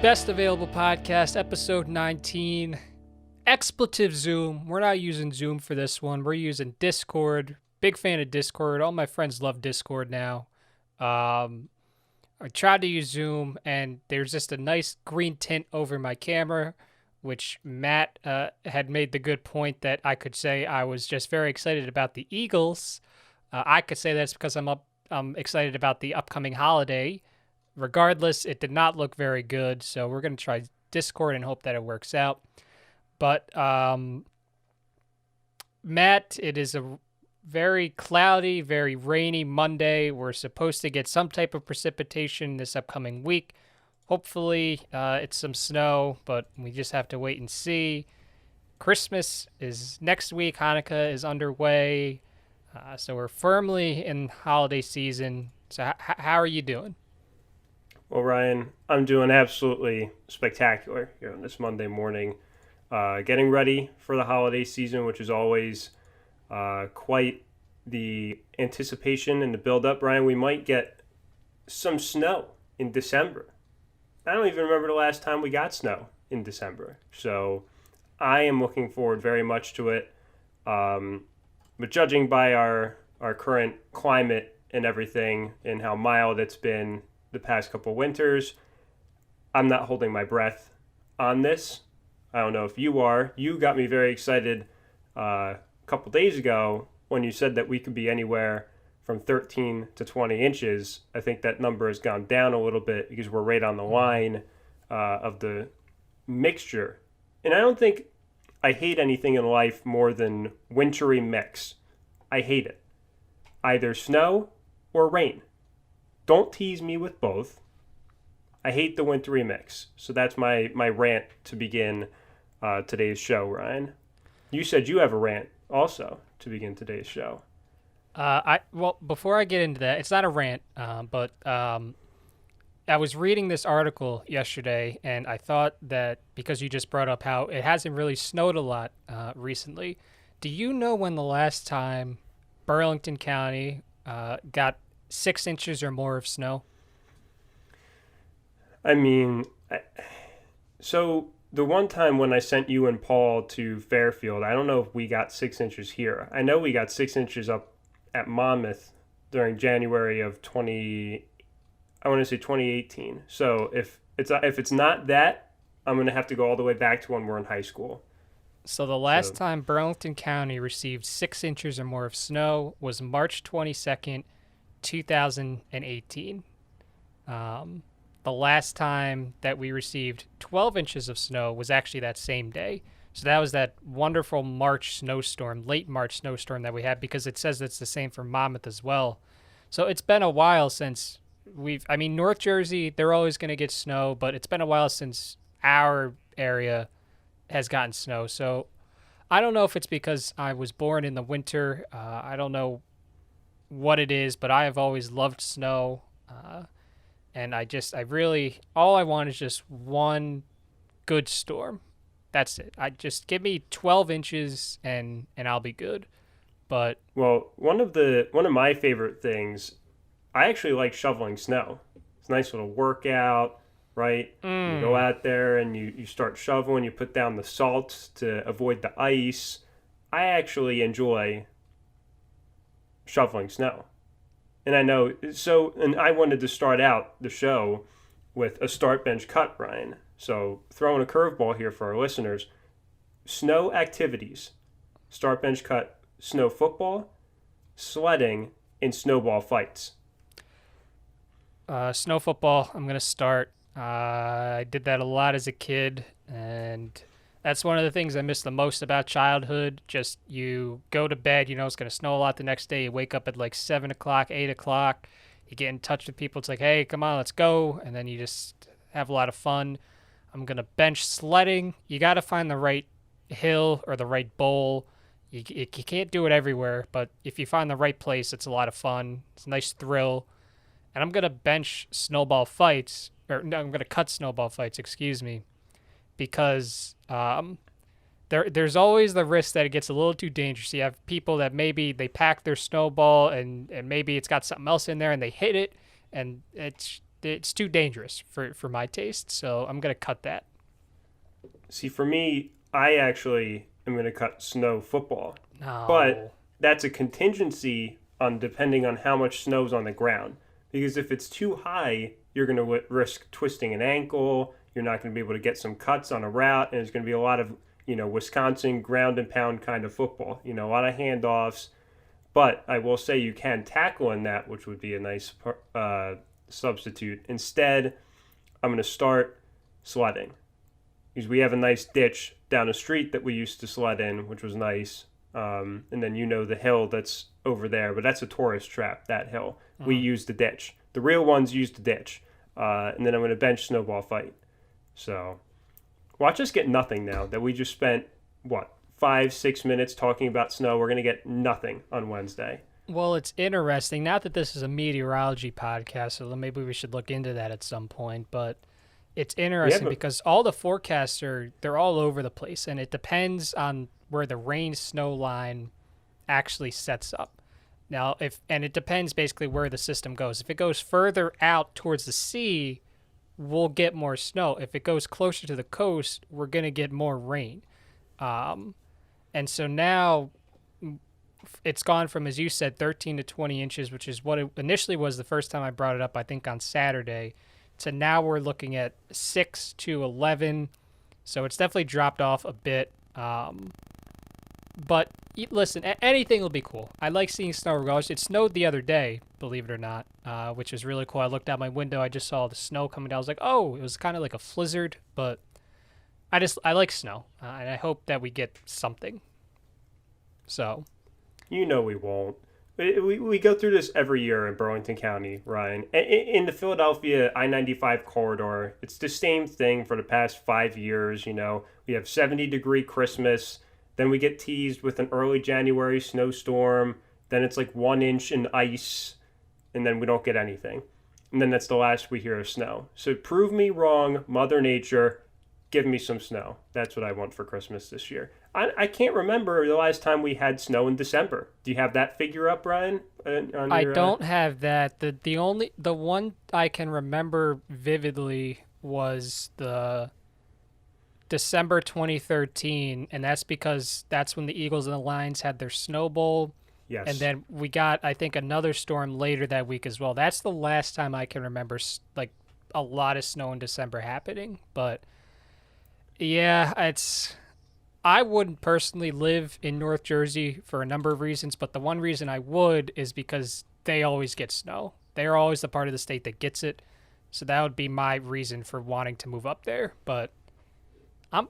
Best Available Podcast, episode 19. Expletive Zoom. We're not using Zoom for this one. We're using Discord. Big fan of Discord. All my friends love Discord now. I tried to use Zoom, and there's just a nice green tint over my camera, which Matt had made the good point that I could say I was just very excited about the Eagles. I could say that's because I'm excited about the upcoming holiday. Regardless, it did not look very good, so we're going to try Discord and hope that it works out. But, Matt, it is a very cloudy, very rainy Monday. We're supposed to get some type of precipitation this upcoming week. Hopefully, it's some snow, but we just have to wait and see. Christmas is next week. Hanukkah is underway. So we're firmly in holiday season. So how are you doing? Well, Ryan, I'm doing absolutely spectacular here on this Monday morning. Getting ready for the holiday season, which is always quite the anticipation and the build-up. Ryan, we might get some snow in December. I don't even remember the last time we got snow in December. So I am looking forward very much to it. But judging by our current climate and everything and how mild it's been the past couple winters, I'm not holding my breath on this. I don't know if you are. You got me very excited a couple days ago when you said that we could be anywhere from 13 to 20 inches. I think that number has gone down a little bit because we're right on the line of the mixture. And I don't think I hate anything in life more than wintry mix. I hate it. Either snow or rain. Don't tease me with both. I hate the wintry mix. So that's my rant to begin today's show, Ryan. You said you have a rant also to begin today's show. Well, before I get into that, it's not a rant, but I was reading this article yesterday, and I thought that because you just brought up how it hasn't really snowed a lot recently, do you know when the last time Burlington County got 6 inches or more of snow? I mean, so the one time when I sent you and Paul to Fairfield, I don't know if we got 6 inches here. I know we got 6 inches up at Monmouth during January of 2018. So if it's not that, I'm going to have to go all the way back to when we're in high school. So the last time Burlington County received 6 inches or more of snow was March 22nd, 2018. The last time that we received 12 inches of snow was actually that same day. So that was that wonderful late March snowstorm that we had, because it says it's the same for Monmouth as well. So it's been a while since North Jersey, they're always going to get snow, but it's been a while since our area has gotten snow. So I don't know if it's because I was born in the winter. I don't know what it is, but I have always loved snow. And all I want is just one good storm. That's it. Just give me 12 inches and I'll be good. But well, one of my favorite things, I actually like shoveling snow. It's a nice little workout, right? You go out there and you start shoveling, you put down the salt to avoid the ice. I actually enjoy shoveling snow. And I wanted to start out the show with a start bench cut, Ryan. So throwing a curveball here for our listeners. Snow activities. Start bench cut, snow football, sledding, and snowball fights. Snow football, I'm going to start. I did that a lot as a kid, and that's one of the things I miss the most about childhood. Just you go to bed, it's going to snow a lot the next day. You wake up at like 7 o'clock, 8 o'clock. You get in touch with people. It's like, hey, come on, let's go. And then you just have a lot of fun. I'm going to bench sledding. You got to find the right hill or the right bowl. You can't do it everywhere, but if you find the right place, it's a lot of fun. It's a nice thrill. And I'm going to bench snowball fights, I'm going to cut snowball fights, because there's always the risk that it gets a little too dangerous. You have people that maybe they pack their snowball and maybe it's got something else in there and they hit it, and it's too dangerous for my taste. So I'm gonna cut that. See, for me, I actually am going to cut snow football, but No. that's a contingency on depending on how much snow's on the ground. Because if it's too high, you're going to risk twisting an ankle. You're not going to be able to get some cuts on a route, and it's going to be a lot of Wisconsin ground and pound kind of football. A lot of handoffs. But I will say you can tackle in that, which would be a nice substitute. Instead, I'm going to start sledding because we have a nice ditch down the street that we used to sled in, which was nice. And then the hill that's over there, but that's a tourist trap, that hill. We use the ditch. The real ones use the ditch. And then I'm going to bench snowball fight. So watch us get nothing now that we just spent, 5-6 minutes talking about snow. We're going to get nothing on Wednesday. Well, it's interesting. Not that this is a meteorology podcast, so maybe we should look into that at some point. But it's interesting because all the forecasts they're all over the place, and it depends on where the rain snow line actually sets up. Now, and it depends basically where the system goes. If it goes further out towards the sea, we'll get more snow. If it goes closer to the coast, we're gonna get more rain. And so now it's gone from, as you said, 13 to 20 inches, which is what it initially was the first time I brought it up, I think on Saturday, to now we're looking at 6 to 11. So it's definitely dropped off a bit. But listen, anything will be cool. I like seeing snow regardless. It snowed the other day, believe it or not, which is really cool. I looked out my window. I just saw the snow coming down. I was like, oh, it was kind of like a blizzard, but I like snow, and I hope that we get something. So. We won't. We go through this every year in Burlington County, Ryan. In the Philadelphia I-95 corridor, it's the same thing for the past 5 years. We have 70-degree Christmas. Then we get teased with an early January snowstorm. Then it's like 1 inch in ice. And then we don't get anything. And then that's the last we hear of snow. So prove me wrong, Mother Nature. Give me some snow. That's what I want for Christmas this year. I can't remember the last time we had snow in December. Do you have that figure up, Ryan? I don't have that. The one I can remember vividly was the December 2013, and that's because that's when the Eagles and the Lions had their Snow Bowl. Yes. And then we got, I think, another storm later that week as well. That's the last time I can remember like a lot of snow in December happening. But yeah, I wouldn't personally live in North Jersey for a number of reasons, but the one reason I would is because they always get snow. They're always the part of the state that gets it. So that would be my reason for wanting to move up there. But I'm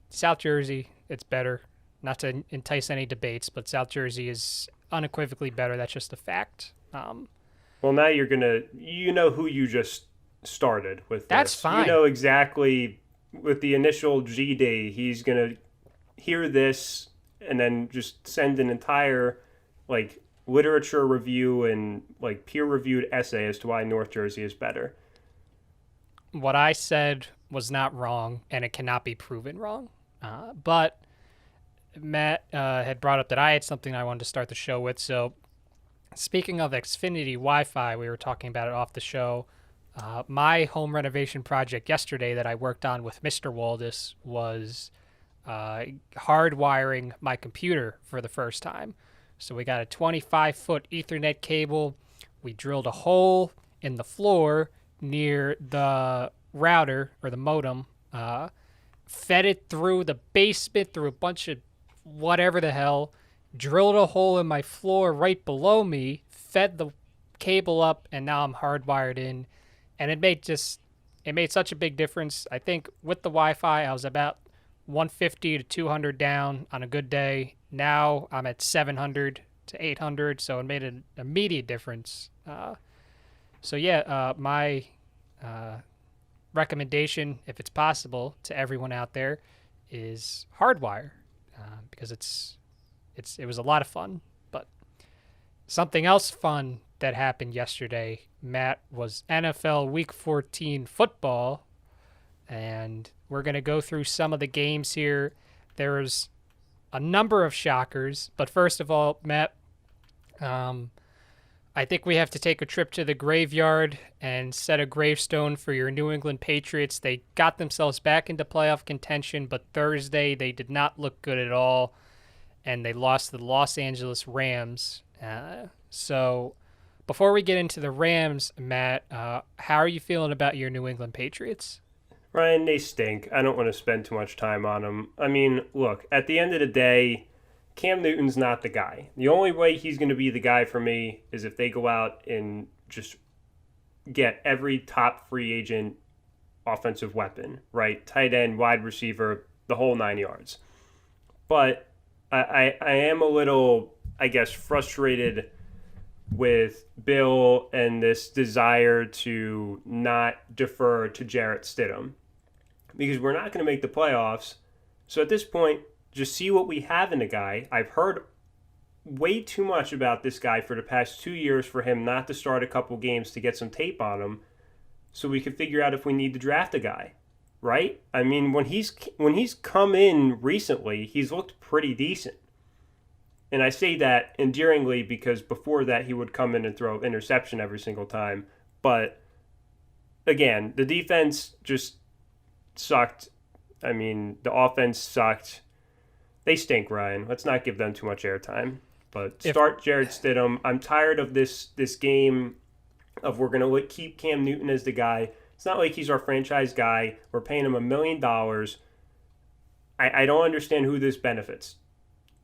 South Jersey. It's better. Not to entice any debates, but South Jersey is unequivocally better. That's just a fact. Well, now you're who you just started with. That's fine. Exactly. With the initial GD, he's going to hear this and then just send an entire literature review and peer-reviewed essay as to why North Jersey is better. What I said was not wrong, and it cannot be proven wrong. But Matt had brought up that I had something I wanted to start the show with. So speaking of Xfinity Wi-Fi, we were talking about it off the show. My home renovation project yesterday that I worked on with Mr. Waldis was hardwiring my computer for the first time. So we got a 25-foot Ethernet cable. We drilled a hole in the floor near the router or the modem, fed it through the basement through a bunch of whatever the hell, drilled a hole in my floor right below me, fed the cable up, and now I'm hardwired in. And it made such a big difference. I think with the Wi-Fi, I was about 150 to 200 down on a good day. Now I'm at 700 to 800, so it made an immediate difference. My recommendation, if it's possible, to everyone out there is hardwire, because it was a lot of fun. But something else fun that happened yesterday, Matt, was NFL Week 14 football, and we're going to go through some of the games here. There's a number of shockers, but first of all, Matt, I think we have to take a trip to the graveyard and set a gravestone for your New England Patriots. They got themselves back into playoff contention, but Thursday they did not look good at all, and they lost to the Los Angeles Rams. So, before we get into the Rams, Matt, how are you feeling about your New England Patriots? Ryan, they stink. I don't want to spend too much time on them. I mean, look, at the end of the day, Cam Newton's not the guy. The only way he's going to be the guy for me is if they go out and just get every top free agent offensive weapon, right? Tight end, wide receiver, the whole 9 yards. But I am a little, I guess, frustrated with Bill and this desire to not defer to Jarrett Stidham because we're not going to make the playoffs. So at this point, just see what we have in the guy. I've heard way too much about this guy for the past 2 years for him not to start a couple games to get some tape on him so we can figure out if we need to draft a guy, right? I mean, when he's come in recently, he's looked pretty decent. And I say that endearingly because before that he would come in and throw interception every single time. But again, the defense just sucked. I mean, the offense sucked. They stink, Ryan. Let's not give them too much airtime. But start Jared Stidham. I'm tired of this game of we're going to keep Cam Newton as the guy. It's not like he's our franchise guy. We're paying him $1 million. I don't understand who this benefits.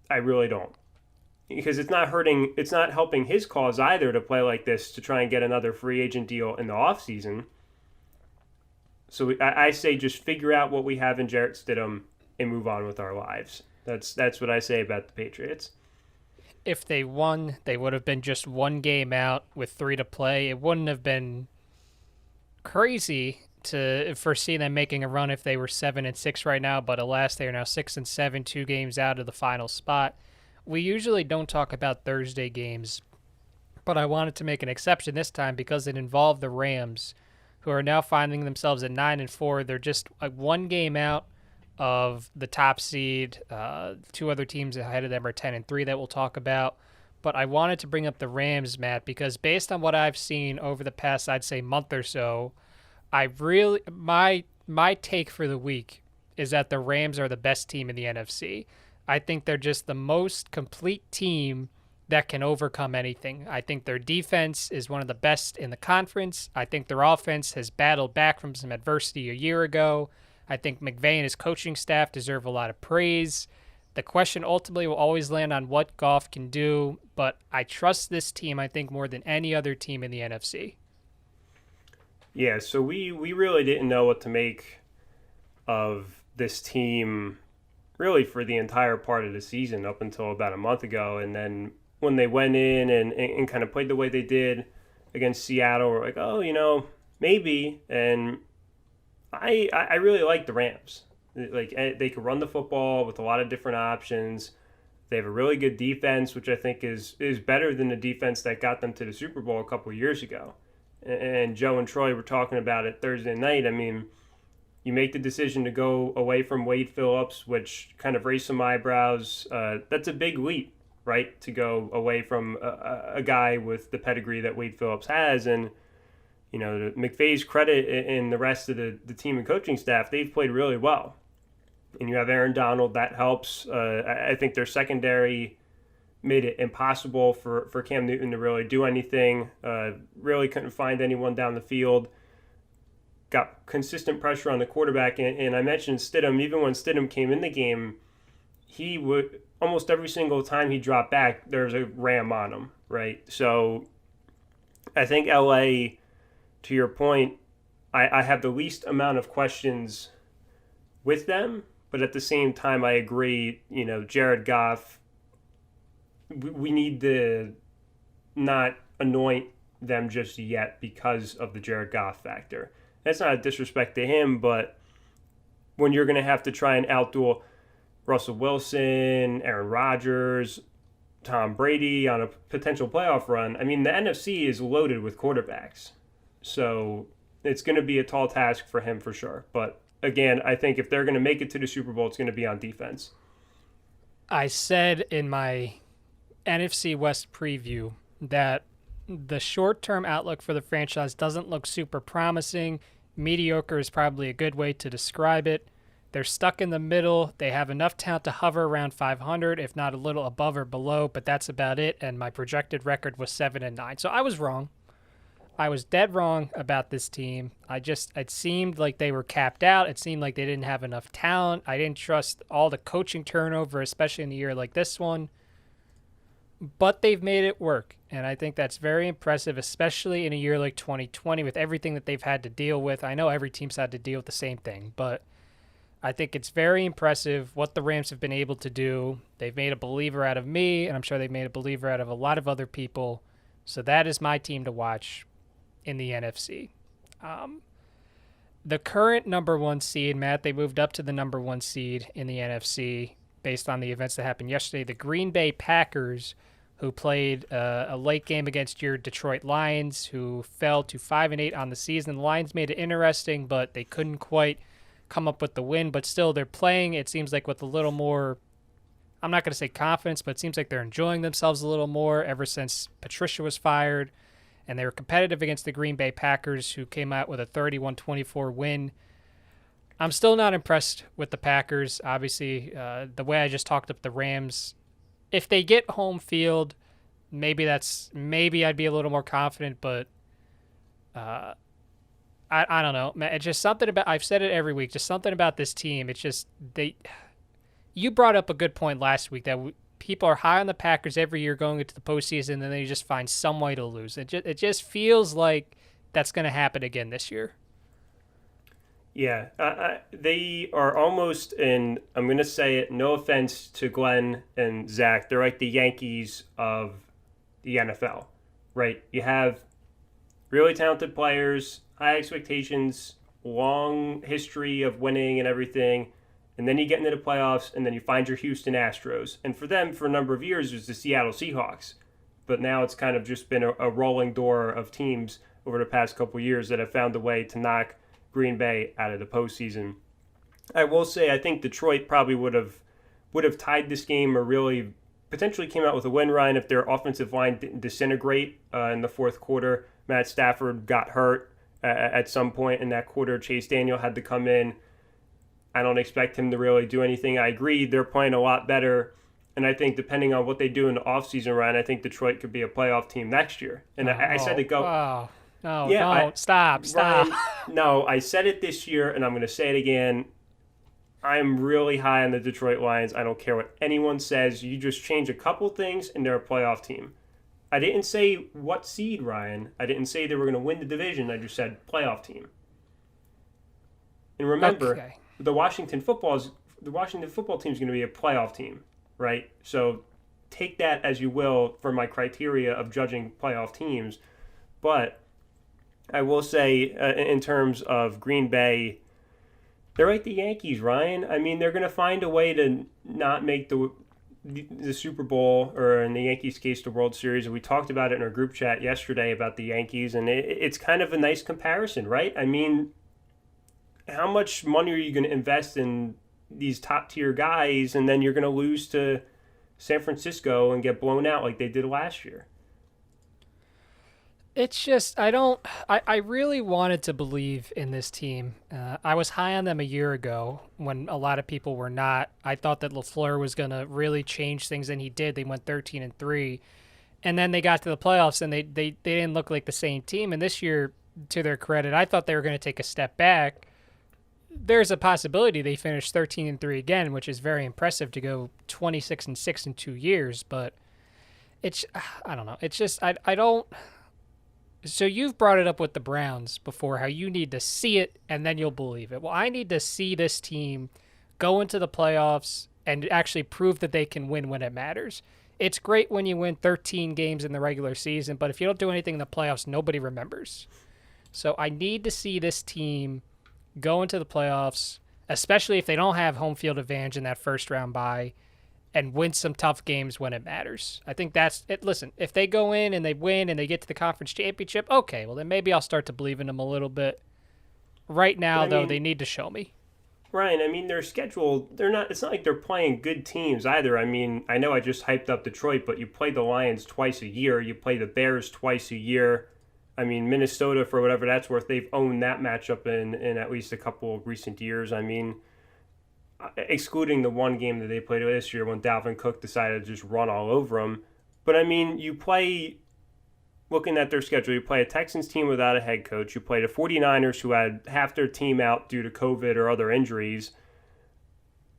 I really don't. Because it's not helping his cause either to play like this to try and get another free agent deal in the offseason. So I say just figure out what we have in Jarrett Stidham and move on with our lives. That's what I say about the Patriots. If they won, they would have been just one game out with 3 to play. It wouldn't have been crazy to foresee them making a run if they were 7-6 right now, but alas, they are now 6-7, 2 games out of the final spot. We usually don't talk about Thursday games, but I wanted to make an exception this time because it involved the Rams, who are now finding themselves at 9-4. They're just one game out of the top seed. 2 other teams ahead of them are 10-3 that we'll talk about. But I wanted to bring up the Rams, Matt, because based on what I've seen over the past, I'd say, month or so, my take for the week is that the Rams are the best team in the NFC. I think they're just the most complete team that can overcome anything. I think their defense is one of the best in the conference. I think their offense has battled back from some adversity a year ago. I think McVay and his coaching staff deserve a lot of praise. The question ultimately will always land on what Goff can do, but I trust this team, I think, more than any other team in the NFC. Yeah, so we really didn't know what to make of this team really for the entire part of the season up until about a month ago. And then when they went in and kind of played the way they did against Seattle, we're like, oh, maybe. And I really like the Rams. Like, they can run the football with a lot of different options. They have a really good defense, which I think is better than the defense that got them to the Super Bowl a couple of years ago. And Joe and Troy were talking about it Thursday night. I mean, you make the decision to go away from Wade Phillips, which kind of raised some eyebrows. That's a big leap, right, to go away from a guy with the pedigree that Wade Phillips has. And, to McVay's credit and the rest of the team and coaching staff, they've played really well. And you have Aaron Donald, that helps. I think their secondary made it impossible for Cam Newton to really do anything. Really couldn't find anyone down the field. Got consistent pressure on the quarterback. And I mentioned Stidham. Even when Stidham came in the game, he would almost every single time he dropped back, there's a ram on him, right? So I think LA, to your point, I have the least amount of questions with them. But at the same time, I agree, Jared Goff, we need to not anoint them just yet because of the Jared Goff factor. That's not a disrespect to him, but when you're going to have to try and outduel Russell Wilson, Aaron Rodgers, Tom Brady on a potential playoff run, I mean, the NFC is loaded with quarterbacks. So it's going to be a tall task for him for sure. But again, I think if they're going to make it to the Super Bowl, it's going to be on defense. I said in my NFC West preview that the short-term outlook for the franchise doesn't look super promising. Mediocre is probably a good way to describe it. They're stuck in the middle. They have enough talent to hover around 500, if not a little above or below, but that's about it. And my projected record was 7-9. So I was wrong. I was dead wrong about this team. It seemed like they were capped out. It seemed like they didn't have enough talent. I didn't trust all the coaching turnover, especially in a year like this one. But they've made it work. And I think that's very impressive, especially in a year like 2020 with everything that they've had to deal with. I know every team's had to deal with the same thing, but I think it's very impressive what the Rams have been able to do. They've made a believer out of me, and I'm sure they've made a believer out of a lot of other people. So that is my team to watch in the NFC. The current number one seed, Matt, they moved up to the number one seed in the NFC based on the events that happened yesterday. The Green Bay Packers, who played a late game against your Detroit Lions, who fell to 5-8 on the season. The Lions made it interesting, but they couldn't quite come up with the win. But still, they're playing, it seems like, with a little more, I'm not going to say confidence, but it seems like they're enjoying themselves a little more ever since Patricia was fired. And they were competitive against the Green Bay Packers, who came out with a 31-24 win. I'm still not impressed with the Packers. Obviously, the way I just talked up the Rams, if they get home field, maybe I'd be a little more confident, but I don't know. It's just something about, I've said it every week, just something about this team. It's just, you brought up a good point last week that people are high on the Packers every year going into the postseason, and then they just find some way to lose. It just feels like that's going to happen again this year. Yeah, they are almost in, I'm going to say it, no offense to Glenn and Zach, they're like the Yankees of the NFL, right? You have really talented players, high expectations, long history of winning and everything, and then you get into the playoffs, and then you find your Houston Astros. And for them, for a number of years, it was the Seattle Seahawks. But now it's kind of just been a rolling door of teams over the past couple of years that have found a way to knock Green Bay out of the postseason. I will say I think Detroit probably would have tied this game or really potentially came out with a win, Ryan, if their offensive line didn't disintegrate in the fourth quarter. Matt Stafford got hurt at some point in that quarter. Chase Daniel had to come in. I don't expect him to really do anything. I agree, they're playing a lot better. And I think depending on what they do in the offseason, Ryan, I think Detroit could be a playoff team next year. And I said to go. Oh. No, yeah, don't. Stop. Ryan, no, I said it this year, and I'm going to say it again. I'm really high on the Detroit Lions. I don't care what anyone says. You just change a couple things, and they're a playoff team. I didn't say what seed, Ryan. I didn't say they were going to win the division. I just said playoff team. And remember, the Washington football team is going to be a playoff team, right? So take that as you will for my criteria of judging playoff teams. But I will say, in terms of Green Bay, they're like the Yankees, Ryan. I mean, they're going to find a way to not make the Super Bowl, or in the Yankees' case, the World Series. And we talked about it in our group chat yesterday about the Yankees, and it's kind of a nice comparison, right? I mean, how much money are you going to invest in these top-tier guys, and then you're going to lose to San Francisco and get blown out like they did last year? It's just, I really wanted to believe in this team. I was high on them a year ago when a lot of people were not. I thought that LaFleur was going to really change things, and he did. They went 13-3, and then they got to the playoffs, and they didn't look like the same team. And this year, to their credit, I thought they were going to take a step back. There's a possibility they finish 13-3 again, which is very impressive to go 26-6 in 2 years. But it's, I don't know. It's just, I don't. So you've brought it up with the Browns before, how you need to see it and then you'll believe it. Well, I need to see this team go into the playoffs and actually prove that they can win when it matters. It's great when you win 13 games in the regular season, but if you don't do anything in the playoffs, nobody remembers. So I need to see this team go into the playoffs, especially if they don't have home field advantage in that first round bye, and win some tough games when it matters. I think that's it. Listen, if they go in and they win and they get to the conference championship, okay, well then maybe I'll start to believe in them a little bit. Right now, though, they need to show me. Ryan, I mean, their schedule, they're not, it's not like they're playing good teams either. I mean, I know I just hyped up Detroit, but you play the Lions twice a year. You play the Bears twice a year. I mean, Minnesota, for whatever that's worth, they've owned that matchup in at least a couple of recent years. I mean, excluding the one game that they played this year when Dalvin Cook decided to just run all over them. But I mean, you play, looking at their schedule, you play a Texans team without a head coach. You play the 49ers who had half their team out due to COVID or other injuries.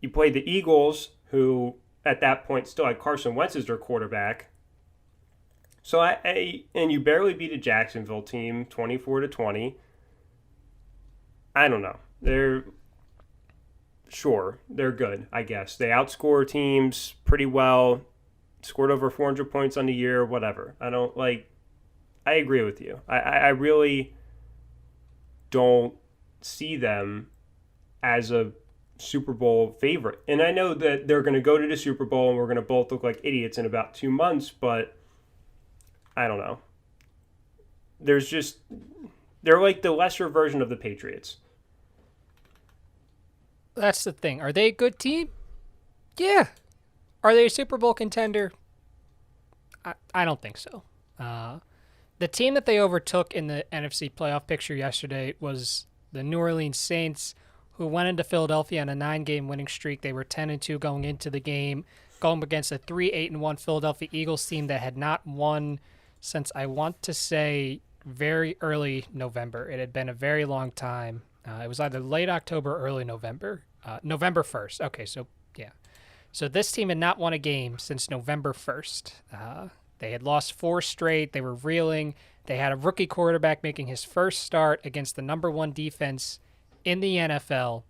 You played the Eagles, who at that point still had Carson Wentz as their quarterback. So and you barely beat a Jacksonville team 24-20. I don't know. They're good, I guess. They outscore teams pretty well. Scored over 400 points on the year, whatever. I agree with you. I really don't see them as a Super Bowl favorite. And I know that they're going to go to the Super Bowl and we're going to both look like idiots in about 2 months, but I don't know. They're like the lesser version of the Patriots. That's the thing. Are they a good team? Yeah. Are they a Super Bowl contender? I don't think so. The team that they overtook in the NFC playoff picture yesterday was the New Orleans Saints, who went into Philadelphia on a 9-game winning streak. They were 10-2 going into the game, going against a 3-8-1 Philadelphia Eagles team that had not won since, I want to say, very early November. It had been a very long time. It was either late October or early November. November 1st. Okay, so yeah. So this team had not won a game since November 1st. They had lost 4 straight. They were reeling. They had a rookie quarterback making his first start against the number 1 defense in the NFL.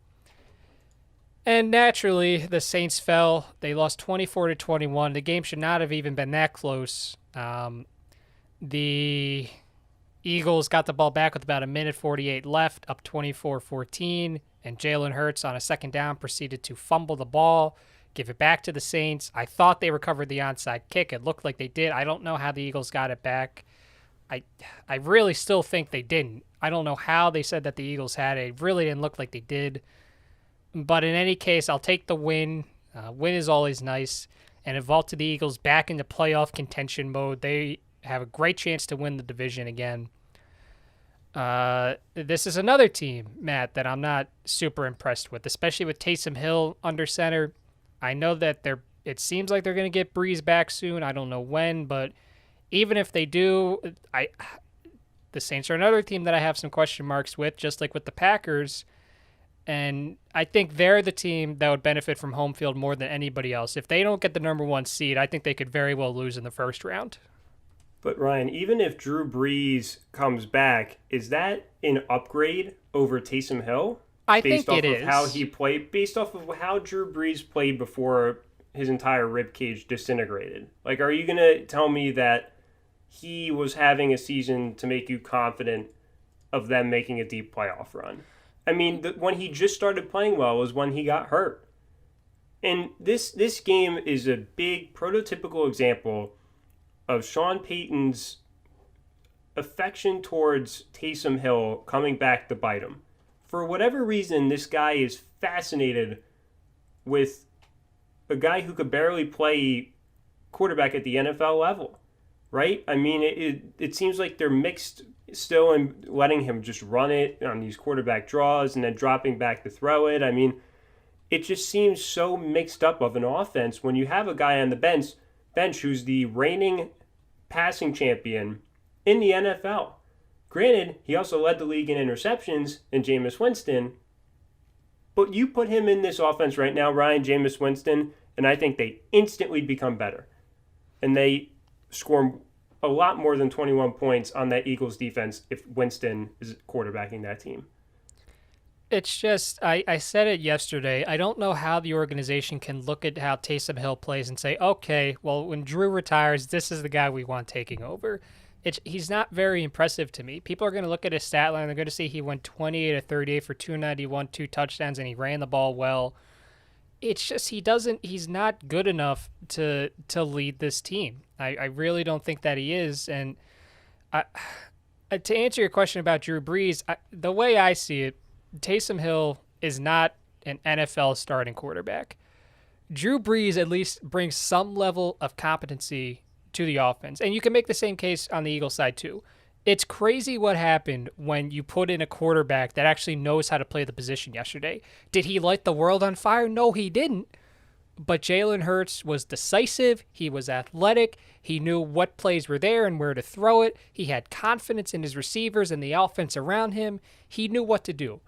And naturally, the Saints fell. They lost 24-21. The game should not have even been that close. The Eagles got the ball back with about a minute 48 left, up 24-14, and Jalen Hurts on a second down proceeded to fumble the ball, give it back to the Saints. I thought they recovered the onside kick. It looked like they did. I don't know how the Eagles got it back. I really still think they didn't. I don't know how they said that the Eagles had it. It really didn't look like they did. But in any case, I'll take the win. Win is always nice. And it vaulted the Eagles back into playoff contention mode. They have a great chance to win the division again. This is another team, Matt, that I'm not super impressed with, especially with Taysom Hill under center. I know that it seems like they're going to get Breeze back soon. I don't know when, but even if they do, the Saints are another team that I have some question marks with, just like with the Packers. And I think they're the team that would benefit from home field more than anybody else. If they don't get the number 1 seed, I think they could very well lose in the first round. But Ryan, even if Drew Brees comes back, is that an upgrade over Taysom Hill? I think it is. How he played, based off of how Drew Brees played before his entire rib cage disintegrated. Like, are you going to tell me that he was having a season to make you confident of them making a deep playoff run? I mean, when he just started playing well was when he got hurt. And this game is a big prototypical example of Sean Payton's affection towards Taysom Hill coming back to bite him. For whatever reason, this guy is fascinated with a guy who could barely play quarterback at the NFL level, right? I mean, it seems like they're mixed still in letting him just run it on these quarterback draws and then dropping back to throw it. I mean, it just seems so mixed up of an offense when you have a guy on the bench who's the reigning passing champion in the NFL. Granted, he also led the league in interceptions in Jameis Winston, but you put him in this offense right now, Ryan, Jameis Winston, and I think they instantly become better. And they score a lot more than 21 points on that Eagles defense if Winston is quarterbacking that team. It's just, I said it yesterday. I don't know how the organization can look at how Taysom Hill plays and say, okay, well, when Drew retires, this is the guy we want taking over. He's not very impressive to me. People are going to look at his stat line. They're going to see he went 28 of 38 for 291, 2 touchdowns, and he ran the ball well. It's just he's not good enough to lead this team. I really don't think that he is. And to answer your question about Drew Brees, the way I see it, Taysom Hill is not an NFL starting quarterback. Drew Brees at least brings some level of competency to the offense. And you can make the same case on the Eagles side, too. It's crazy what happened when you put in a quarterback that actually knows how to play the position yesterday. Did he light the world on fire? No, he didn't. But Jalen Hurts was decisive. He was athletic. He knew what plays were there and where to throw it. He had confidence in his receivers and the offense around him. He knew what to do.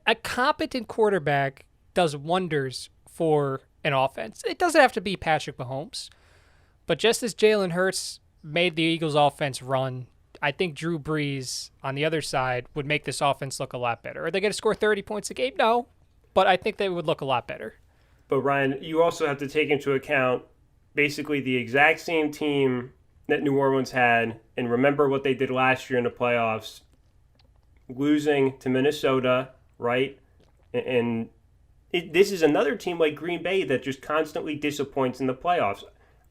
A competent quarterback does wonders for an offense. It doesn't have to be Patrick Mahomes. But just as Jalen Hurts made the Eagles offense run, I think Drew Brees on the other side would make this offense look a lot better. Are they going to score 30 points a game? No. But I think they would look a lot better. But Ryan, you also have to take into account basically the exact same team that New Orleans had, and remember what they did last year in the playoffs, losing to Minnesota, right? And this is another team like Green Bay that just constantly disappoints in the playoffs.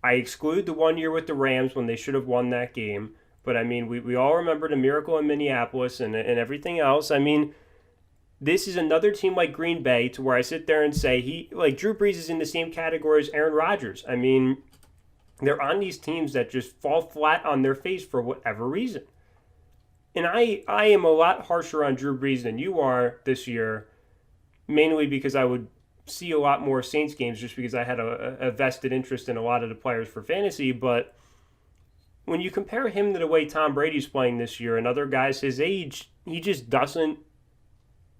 I exclude the 1 year with the Rams when they should have won that game, but I mean, we all remember the miracle in Minneapolis and everything else. I mean, this is another team like Green Bay to where I sit there and say Drew Brees is in the same category as Aaron Rodgers. I mean, they're on these teams that just fall flat on their face for whatever reason. And I am a lot harsher on Drew Brees than you are this year, mainly because I would see a lot more Saints games just because I had a vested interest in a lot of the players for fantasy. But when you compare him to the way Tom Brady's playing this year and other guys his age, he just doesn't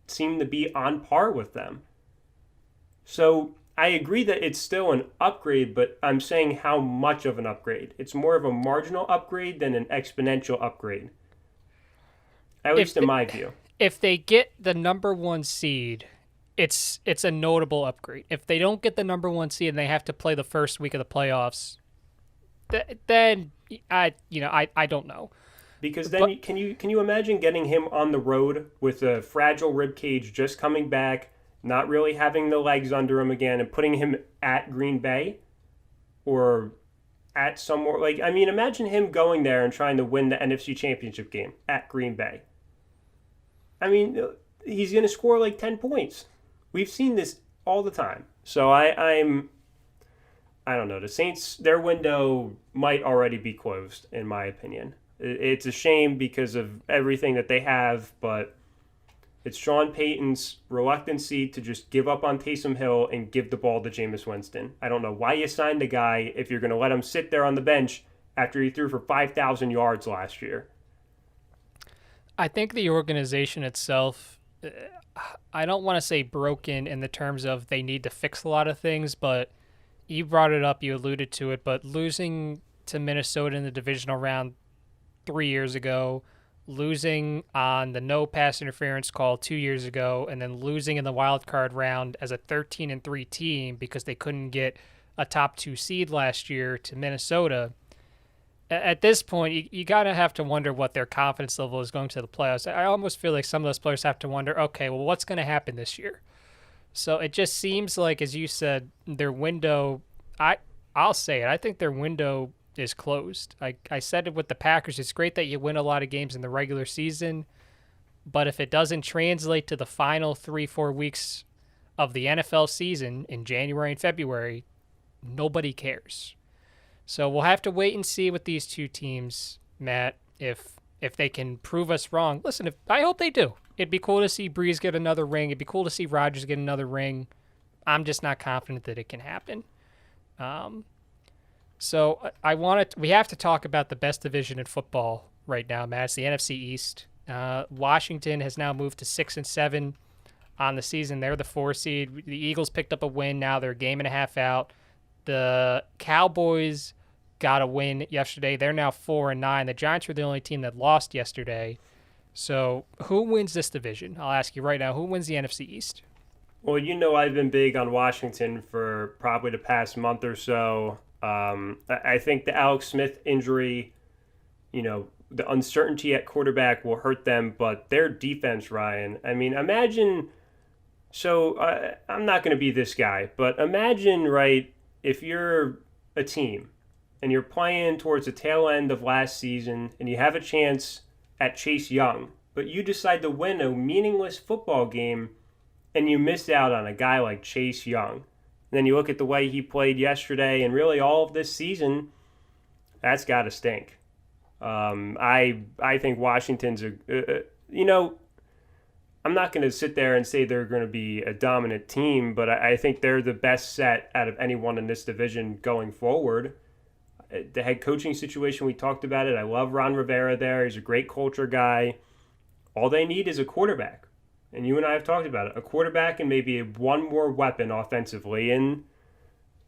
seem to be on par with them. So I agree that it's still an upgrade, but I'm saying how much of an upgrade. It's more of a marginal upgrade than an exponential upgrade, at least in my view. If they get the number one seed, it's a notable upgrade. If they don't get the number one seed and they have to play the first week of the playoffs, then I don't know. Because then can you imagine getting him on the road with a fragile rib cage, just coming back, not really having the legs under him again, and putting him at Green Bay or at somewhere imagine him going there and trying to win the NFC Championship game at Green Bay. I mean, he's going to score like 10 points. We've seen this all the time. So I don't know. The Saints, their window might already be closed, in my opinion. It's a shame because of everything that they have, but it's Sean Payton's reluctancy to just give up on Taysom Hill and give the ball to Jameis Winston. I don't know why you signed the guy if you're going to let him sit there on the bench after he threw for 5,000 yards last year. I think the organization itself, I don't want to say broken in the terms of they need to fix a lot of things, but you brought it up, you alluded to it, but losing to Minnesota in the divisional round 3 years ago, losing on the no pass interference call 2 years ago, and then losing in the wild card round as a 13-3 team because they couldn't get a top 2 seed last year to Minnesota. At this point, you gotta have to wonder what their confidence level is going to the playoffs. I almost feel like some of those players have to wonder, okay, well, what's going to happen this year? So it just seems like, as you said, their window. I'll say it. I think their window is closed. I said it with the Packers. It's great that you win a lot of games in the regular season, but if it doesn't translate to the final 3-4 weeks of the NFL season in January and February, nobody cares. So we'll have to wait and see with these two teams, Matt, if they can prove us wrong. Listen, I hope they do. It'd be cool to see Brees get another ring. It'd be cool to see Rodgers get another ring. I'm just not confident that it can happen. So we have to talk about the best division in football right now, Matt. It's the NFC East. Washington has now moved to 6-7 on the season. They're the 4 seed. The Eagles picked up a win. Now they're a game and a half out. The Cowboys got a win yesterday. They're now 4-9. The Giants were the only team that lost yesterday. So who wins this division? I'll ask you right now. Who wins the NFC East? Well, I've been big on Washington for probably the past month or so. I think the Alex Smith injury, the uncertainty at quarterback will hurt them, but their defense, Ryan, I mean, imagine, so I'm not going to be this guy, but imagine, right, if you're a team and you're playing towards the tail end of last season and you have a chance at Chase Young, but you decide to win a meaningless football game and you miss out on a guy like Chase Young. And then you look at the way he played yesterday and really all of this season, that's got to stink. I think Washington's I'm not going to sit there and say they're going to be a dominant team, but I think they're the best set out of anyone in this division going forward. The head coaching situation, we talked about it. I love Ron Rivera there. He's a great culture guy. All they need is a quarterback. And you and I have talked about it. A quarterback and maybe one more weapon offensively. And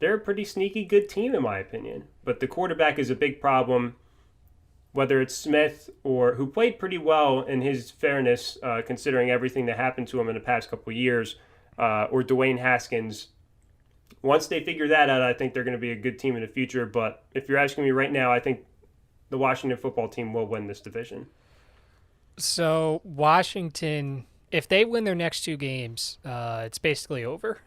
they're a pretty sneaky good team, in my opinion. But the quarterback is a big problem, whether it's Smith or who played pretty well in his fairness, considering everything that happened to him in the past couple of years, or Dwayne Haskins. Once they figure that out, I think they're going to be a good team in the future. But if you're asking me right now, I think the Washington football team will win this division. So Washington, if they win their next two games, it's basically over.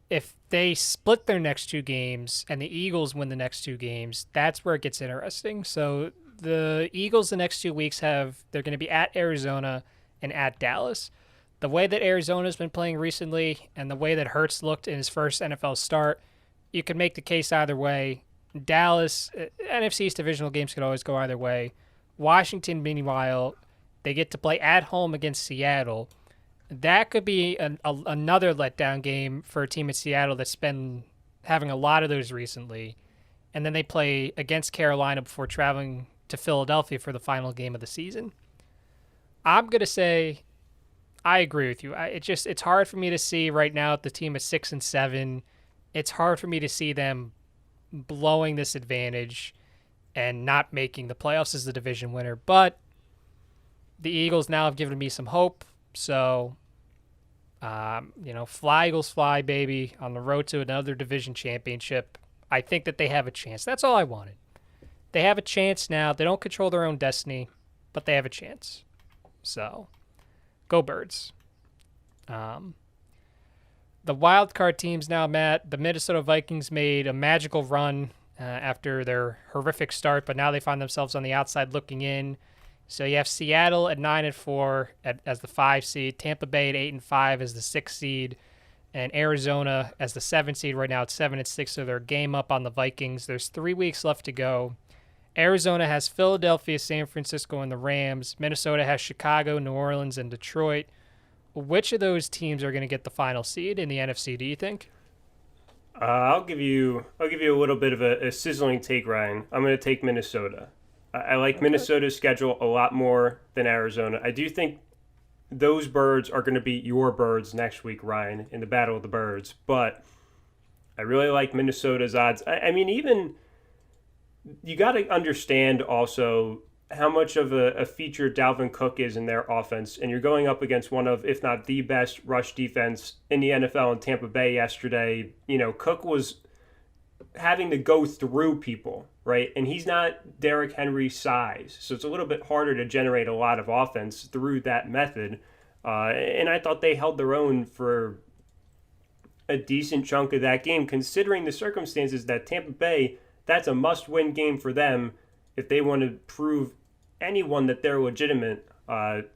If they split their next two games and the Eagles win the next two games, that's where it gets interesting. So the Eagles the next 2 weeks they're going to be at Arizona and at Dallas. The way that Arizona's been playing recently and the way that Hurts looked in his first NFL start, you could make the case either way. Dallas, NFC's divisional games could always go either way. Washington, meanwhile, they get to play at home against Seattle. That could be another letdown game for a team in Seattle that's been having a lot of those recently. And then they play against Carolina before traveling to Philadelphia for the final game of the season. I'm going to say I agree with you. It's hard for me to see right now the team is 6-7. It's hard for me to see them blowing this advantage and not making the playoffs as the division winner. But the Eagles now have given me some hope. So, fly Eagles fly, baby, on the road to another division championship. I think that they have a chance. That's all I wanted. They have a chance now. They don't control their own destiny, but they have a chance. So, go Birds. The wild card teams now, Matt. The Minnesota Vikings made a magical run after their horrific start, but now they find themselves on the outside looking in. So you have Seattle at 9-4 as the 5 seed, Tampa Bay at 8-5 as the 6 seed, and Arizona as the 7 seed right now at 7-6. So they're a game up on the Vikings. There's 3 weeks left to go. Arizona has Philadelphia, San Francisco, and the Rams. Minnesota has Chicago, New Orleans, and Detroit. Which of those teams are going to get the final seed in the NFC, do you think? I'll give you a little bit of a sizzling take, Ryan. I'm going to take Minnesota. I like Minnesota's schedule a lot more than Arizona. I do think those birds are going to be your birds next week, Ryan, in the Battle of the Birds. But I really like Minnesota's odds. I mean, even you got to understand also how much of a feature Dalvin Cook is in their offense. And you're going up against one of, if not the best rush defense in the NFL in Tampa Bay yesterday. You know, Cook was having to go through people, right? And he's not Derrick Henry's size. So it's a little bit harder to generate a lot of offense through that method. And I thought they held their own for a decent chunk of that game, considering the circumstances that Tampa Bay, that's a must-win game for them if they want to prove anyone that they're legitimate.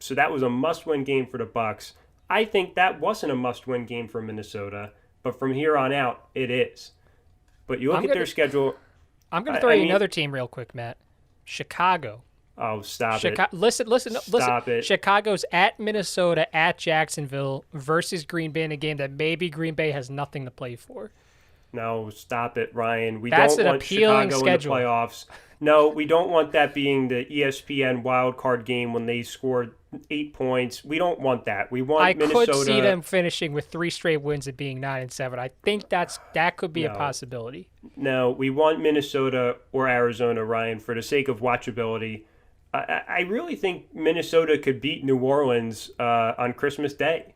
So that was a must-win game for the Bucs. I think that wasn't a must-win game for Minnesota, but from here on out, it is. But you look at their schedule. I'm going to throw you another team real quick, Matt. Chicago. Oh, stop it. Listen. Stop it. Chicago's at Minnesota, at Jacksonville versus Green Bay in a game that maybe Green Bay has nothing to play for. No, stop it, Ryan. That's don't an want appealing Chicago schedule. in the playoffs. No, we don't want that being the ESPN wild card game when they scored 8 points. We don't want that. We want Minnesota. I could see them finishing with 3 straight wins and being 9-7. I think that could be a possibility. No, we want Minnesota or Arizona, Ryan, for the sake of watchability. I really think Minnesota could beat New Orleans on Christmas Day.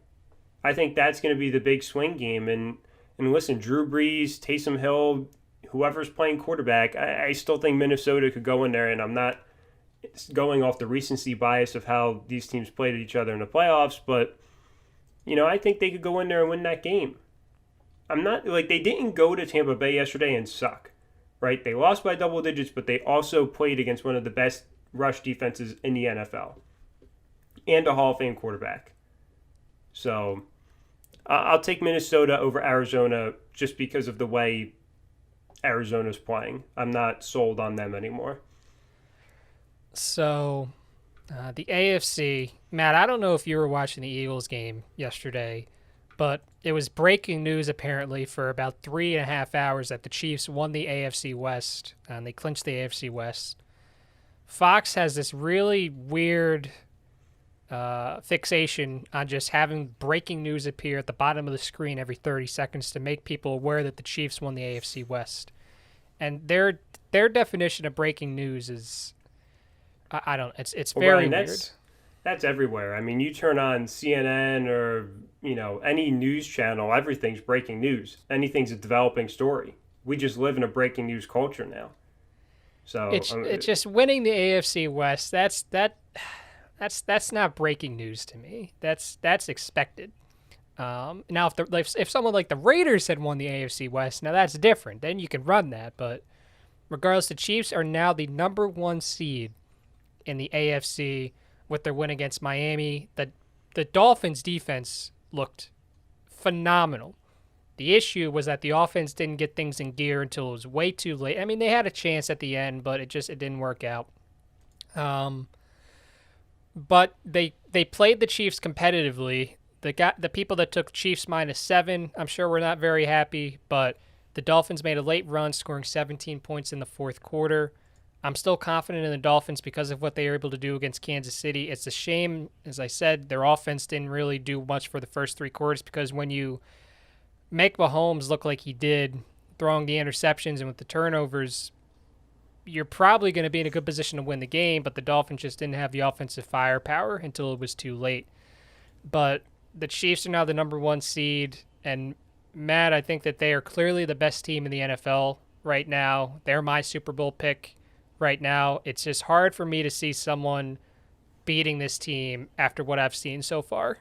I think that's going to be the big swing game. And listen, Drew Brees, Taysom Hill, whoever's playing quarterback, I still think Minnesota could go in there, and I'm not going off the recency bias of how these teams played each other in the playoffs, but, I think they could go in there and win that game. I'm not, they didn't go to Tampa Bay yesterday and suck, right? They lost by double digits, but they also played against one of the best rush defenses in the NFL and a Hall of Fame quarterback. So I'll take Minnesota over Arizona just because of the way Arizona's playing. I'm not sold on them anymore. So, the AFC, Matt, I don't know if you were watching the Eagles game yesterday, but it was breaking news apparently for about 3.5 hours that the Chiefs won the AFC West and they clinched the AFC West. Fox has this really weird fixation on just having breaking news appear at the bottom of the screen every 30 seconds to make people aware that the Chiefs won the AFC West. And their definition of breaking news is I don't. It's Well, very Ryan, weird. that's everywhere. I mean, you turn on CNN or any news channel, everything's breaking news. Anything's a developing story. We just live in a breaking news culture now. So It's just winning the AFC West. That's not breaking news to me. That's expected. Now if someone like the Raiders had won the AFC West, now that's different. Then you can run that. But regardless, the Chiefs are now the number one seed in the AFC with their win against Miami. The Dolphins defense looked phenomenal. The issue was that the offense didn't get things in gear until it was way too late. I mean, they had a chance at the end, but it didn't work out. But they played the Chiefs competitively. The people that took Chiefs -7, I'm sure were not very happy, but the Dolphins made a late run, scoring 17 points in the fourth quarter. I'm still confident in the Dolphins because of what they were able to do against Kansas City. It's a shame, as I said, their offense didn't really do much for the first three quarters because when you make Mahomes look like he did, throwing the interceptions and with the turnovers, you're probably going to be in a good position to win the game, but the Dolphins just didn't have the offensive firepower until it was too late. But the Chiefs are now the number one seed, and Matt, I think that they are clearly the best team in the NFL right now. They're my Super Bowl pick right now. It's just hard for me to see someone beating this team after what I've seen so far.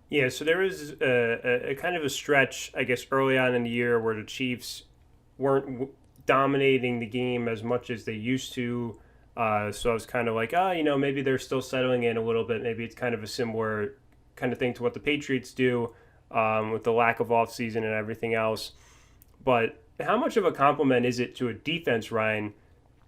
Yeah, so there was a kind of a stretch, I guess, early on in the year where the Chiefs weren't dominating the game as much as they used to. So I was kind of like, maybe they're still settling in a little bit. Maybe it's kind of a similar kind of thing to what the Patriots do with the lack of offseason and everything else. But how much of a compliment is it to a defense, Ryan,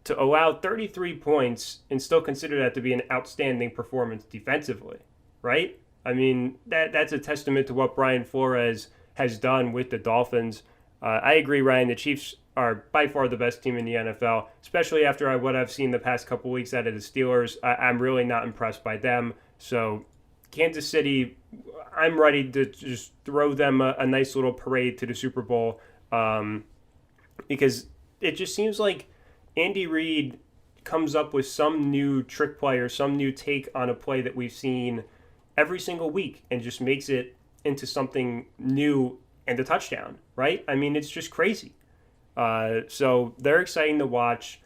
to allow 33 points and still consider that to be an outstanding performance defensively, right? I mean, that's a testament to what Brian Flores has done with the Dolphins. I agree, Ryan. The Chiefs are by far the best team in the NFL, especially after what I've seen the past couple weeks out of the Steelers. I'm really not impressed by them. So Kansas City, I'm ready to just throw them a nice little parade to the Super Bowl because it just seems like Andy Reid comes up with some new trick play or some new take on a play that we've seen every single week and just makes it into something new and a touchdown, right? I mean, it's just crazy. So they're exciting to watch.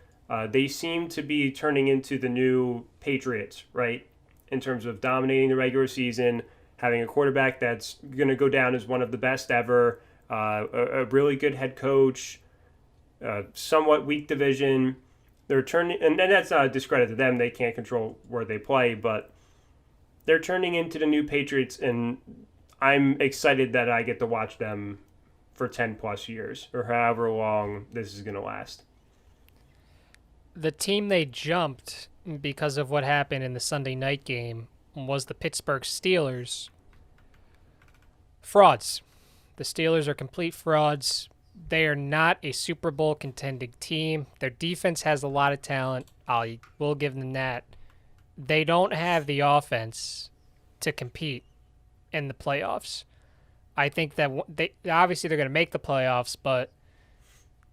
They seem to be turning into the new Patriots, right? In terms of dominating the regular season, having a quarterback that's going to go down as one of the best ever, a really good head coach, somewhat weak division. They're turning, and that's not a discredit to them. They can't control where they play, but they're turning into the new Patriots, and I'm excited that I get to watch them for 10 plus years or however long this is going to last. The team they jumped because of what happened in the Sunday night game was the Pittsburgh Steelers. Frauds. The Steelers are complete frauds. They are not a Super Bowl contending team. Their defense has a lot of talent. We'll give them that. They don't have the offense to compete in the playoffs. I think that obviously they're going to make the playoffs, but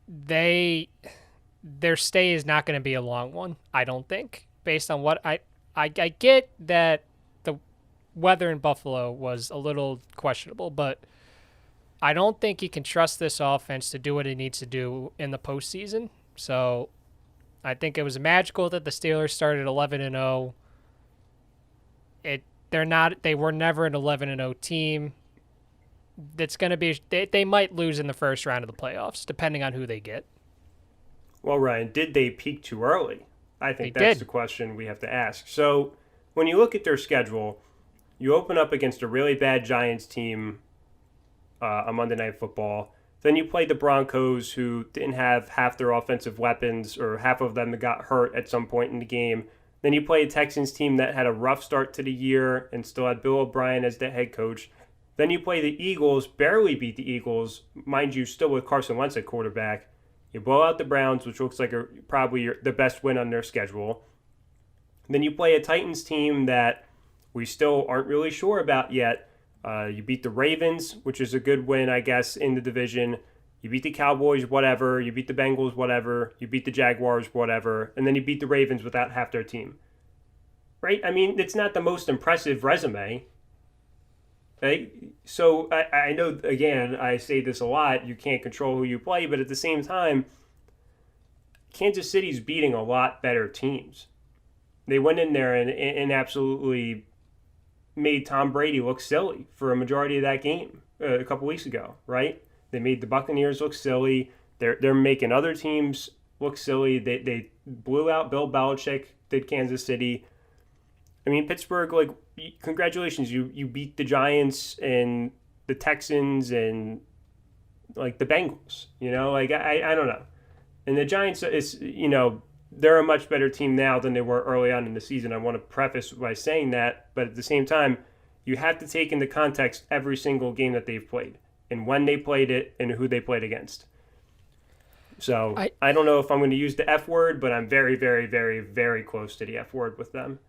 their stay is not going to be a long one. I don't think, based on what I get that the weather in Buffalo was a little questionable, but I don't think you can trust this offense to do what it needs to do in the postseason. So I think it was magical that the Steelers started 11-0. They were never an 11-0 team. That's going to be they might lose in the first round of the playoffs depending on who they get. Well, Ryan, did they peak too early? I They think that's did. the question we have to ask. So when you look at their schedule, You open up against a really bad Giants team on Monday Night Football. Then you play the Broncos, who didn't have half their offensive weapons, or half of them got hurt at some point in the game. Then you play a Texans team that had a rough start to the year and still had Bill O'Brien as the head coach. Then you play the Eagles, barely beat the Eagles, mind you, still with Carson Wentz at quarterback. You blow out the Browns, which looks like probably the best win on their schedule. Then you play a Titans team that we still aren't really sure about yet. You beat the Ravens, which is a good win, I guess, in the division. You beat the Cowboys, whatever. You beat the Bengals, whatever. You beat the Jaguars, whatever. And then you beat the Ravens without half their team. Right? I mean, it's not the most impressive resume. Right? So I know, again, I say this a lot. You can't control who you play. But at the same time, Kansas City's beating a lot better teams. They went in there and absolutely made Tom Brady look silly for a majority of that game a couple weeks ago, right? They made the Buccaneers look silly. They're making other teams look silly. They blew out Bill Belichick, did Kansas City. I mean, Pittsburgh, like, congratulations. You beat the Giants and the Texans and, like, the Bengals. You know, like, I don't know. And the Giants, they're a much better team now than they were early on in the season. I want to preface by saying that, but at the same time, you have to take into context every single game that they've played and when they played it and who they played against. So I don't know if I'm going to use the F word, but I'm very, very, very, very close to the F word with them.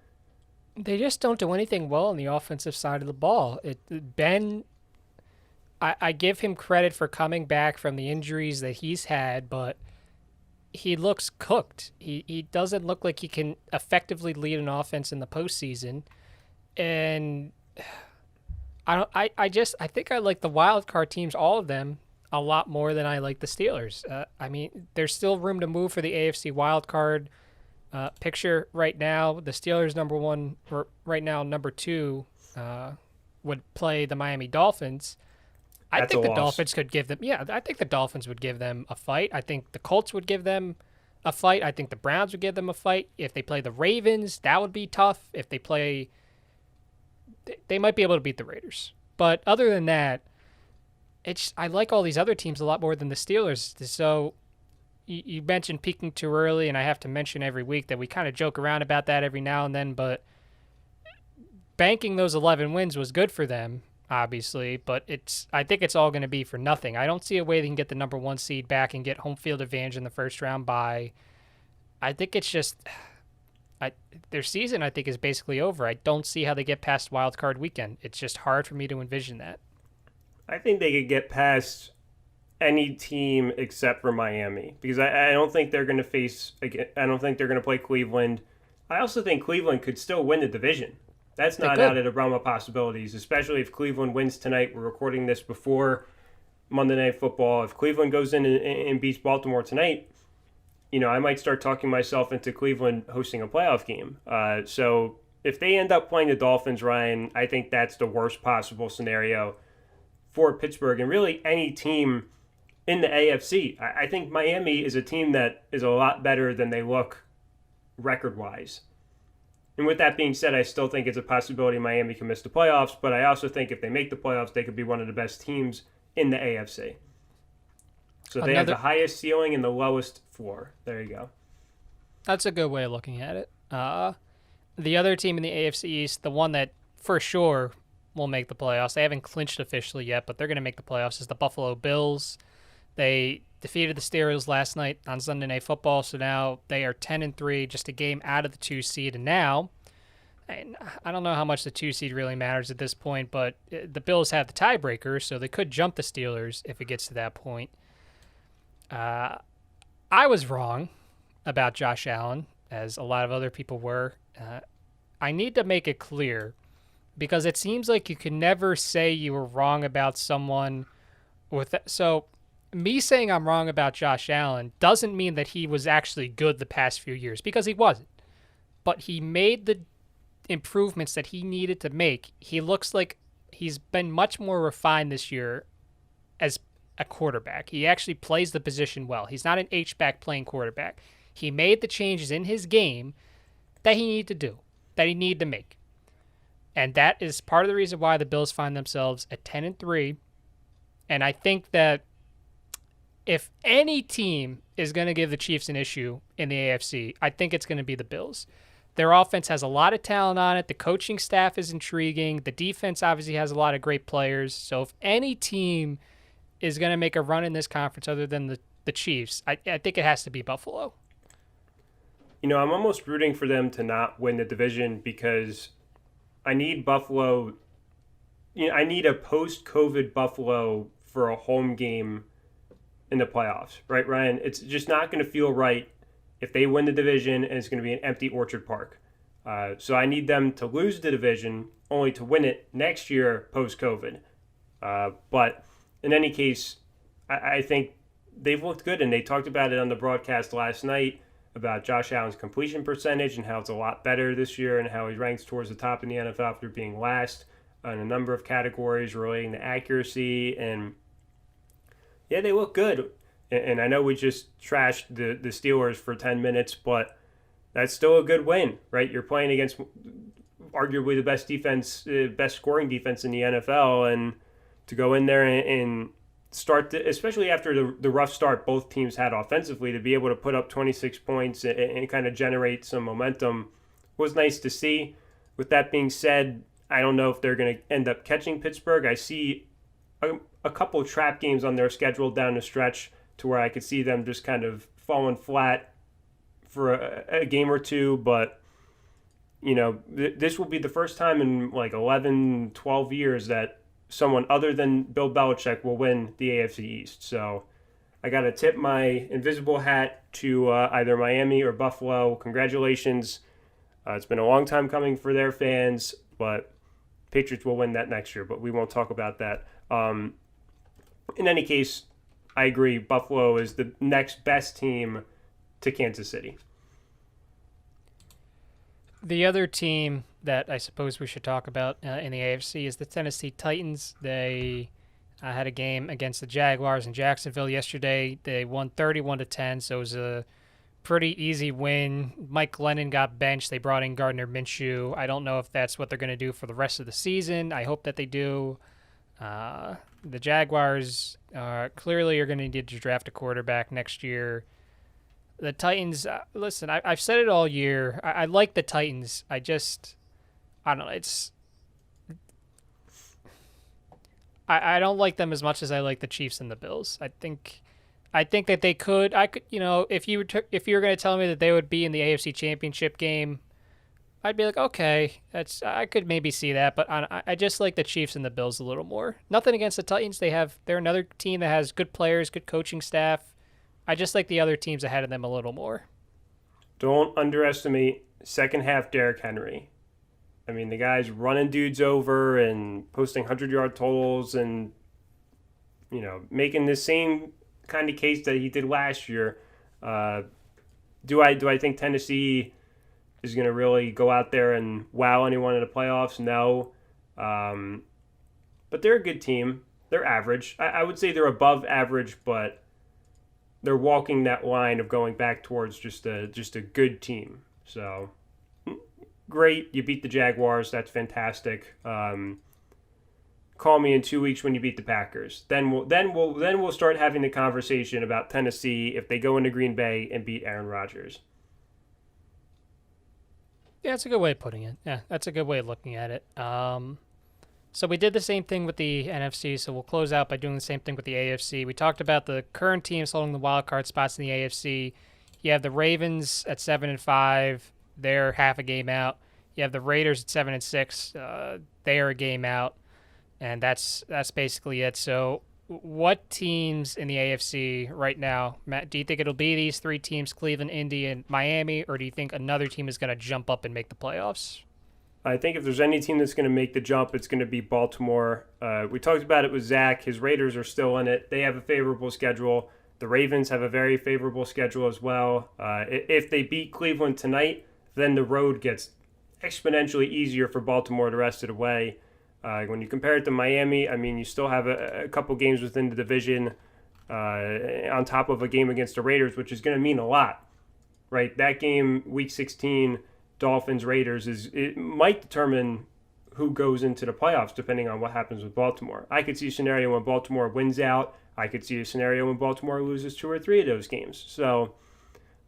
They just don't do anything well on the offensive side of the ball. I give him credit for coming back from the injuries that he's had, but he looks cooked. He doesn't look like he can effectively lead an offense in the postseason. And I think I like the wild card teams, all of them, a lot more than I like the Steelers. I mean, there's still room to move for the AFC wild card picture right now. The Steelers number one, or right now number two, would play the Miami Dolphins. I think the Dolphins could give them. Yeah, I think the Dolphins would give them a fight. I think the Colts would give them a fight. I think the Browns would give them a fight. If they play the Ravens, that would be tough. If they play, they might be able to beat the Raiders. But other than that, I like all these other teams a lot more than the Steelers. So you mentioned peaking too early, and I have to mention every week that we kind of joke around about that every now and then. But banking those 11 wins was good for them, obviously, but I think it's all going to be for nothing. I don't see a way they can get the number one seed back and get home field advantage in the first round bye. I think it's just their season, I think, is basically over. I don't see how they get past wild card weekend. It's just hard for me to envision that. I think they could get past any team except for Miami, because I don't think they're going to I don't think they're going to play Cleveland. I also think Cleveland could still win the division. That's not out of the realm of possibilities, especially if Cleveland wins tonight. We're recording this before Monday Night Football. If Cleveland goes in and beats Baltimore tonight, I might start talking myself into Cleveland hosting a playoff game. So if they end up playing the Dolphins, Ryan, I think that's the worst possible scenario for Pittsburgh and really any team in the AFC. I think Miami is a team that is a lot better than they look record-wise. And with that being said, I still think it's a possibility Miami can miss the playoffs, but I also think if they make the playoffs, they could be one of the best teams in the AFC. So they have the highest ceiling and the lowest floor. There you go. That's a good way of looking at it. The other team in the AFC East, the one that for sure will make the playoffs, they haven't clinched officially yet, but they're going to make the playoffs, is the Buffalo Bills. They defeated the Steelers last night on Sunday Night Football, so now they are 10-3, just a game out of the 2 seed. And now, I don't know how much the 2 seed really matters at this point, but the Bills have the tiebreaker, so they could jump the Steelers if it gets to that point. I was wrong about Josh Allen, as a lot of other people were. I need to make it clear, because it seems like you can never say you were wrong about someone so me saying I'm wrong about Josh Allen doesn't mean that he was actually good the past few years, because he wasn't. But he made the improvements that he needed to make. He looks like he's been much more refined this year as a quarterback. He actually plays the position well. He's not an H-back playing quarterback. He made the changes in his game that he needed to do, that he needed to make. And that is part of the reason why the Bills find themselves at 10-3. And I think that if any team is going to give the Chiefs an issue in the AFC, I think it's going to be the Bills. Their offense has a lot of talent on it. The coaching staff is intriguing. The defense obviously has a lot of great players. So if any team is going to make a run in this conference other than the Chiefs, I think it has to be Buffalo. I'm almost rooting for them to not win the division because I need Buffalo. I need a post-COVID Buffalo for a home game in the playoffs, right, Ryan? It's just not going to feel right if they win the division and it's going to be an empty Orchard Park. So I need them to lose the division only to win it next year post-COVID. But in any case, I think they've looked good, and they talked about it on the broadcast last night about Josh Allen's completion percentage and how it's a lot better this year and how he ranks towards the top in the NFL after being last in a number of categories relating to accuracy. And yeah, they look good. And I know we just trashed the Steelers for 10 minutes, but that's still a good win, right? You're playing against arguably the best defense, best scoring defense in the NFL, and to go in there and start, especially after the rough start both teams had offensively, to be able to put up 26 points and kind of generate some momentum was nice to see. With that being said, I don't know if they're going to end up catching Pittsburgh. I see a couple of trap games on their schedule down the stretch to where I could see them just kind of falling flat for a game or two. But, this will be the first time in like 11, 12 years that someone other than Bill Belichick will win the AFC East. So I got to tip my invisible hat to either Miami or Buffalo. Congratulations. It's been a long time coming for their fans, but Patriots will win that next year, but we won't talk about that. In any case, I agree. Buffalo is the next best team to Kansas City. The other team that I suppose we should talk about in the AFC is the Tennessee Titans. They had a game against the Jaguars in Jacksonville yesterday. They won 31-10, so it was a pretty easy win. Mike Glennon got benched. They brought in Gardner Minshew. I don't know if that's what they're going to do for the rest of the season. I hope that they do. The Jaguars clearly are going to need to draft a quarterback next year. The Titans, listen, I've said it all year. I like the Titans. I don't know. I don't like them as much as I like the Chiefs and the Bills. I think that they could. If you were going to tell me that they would be in the AFC Championship game, I'd be like, okay, I could maybe see that. But I just like the Chiefs and the Bills a little more. Nothing against the Titans. They're another team that has good players, good coaching staff. I just like the other teams ahead of them a little more. Don't underestimate second half Derrick Henry. I mean, the guy's running dudes over and posting 100-yard totals and, making the same kind of case that he did last year. Do I think Tennessee is going to really go out there and wow anyone in the playoffs? No. But they're a good team. They're average. I would say they're above average, but they're walking that line of going back towards just a good team. So great, you beat the Jaguars. That's fantastic. Call me in 2 weeks when you beat the Packers. Then we'll start having the conversation about Tennessee if they go into Green Bay and beat Aaron Rodgers. Yeah, that's a good way of putting it. Yeah, that's a good way of looking at it. So we did the same thing with the NFC, so we'll close out by doing the same thing with the AFC. We talked about the current teams holding the wild card spots in the AFC. You have the Ravens at 7-5. They're half a game out. You have the Raiders at 7-6. They are a game out, and that's basically it. So what teams in the AFC right now, Matt, do you think it'll be these three teams, Cleveland, Indy, and Miami, or do you think another team is going to jump up and make the playoffs? I think if there's any team that's going to make the jump, it's going to be Baltimore. We talked about it with Zach. His Raiders are still in it. They have a favorable schedule. The Ravens have a very favorable schedule as well. If they beat Cleveland tonight, then the road gets exponentially easier for Baltimore the rest of the way. When you compare it to Miami, I mean, you still have a couple games within the division on top of a game against the Raiders, which is going to mean a lot, right? That game, Week 16, Dolphins-Raiders, it might determine who goes into the playoffs depending on what happens with Baltimore. I could see a scenario when Baltimore wins out. I could see a scenario when Baltimore loses 2 or 3 of those games. So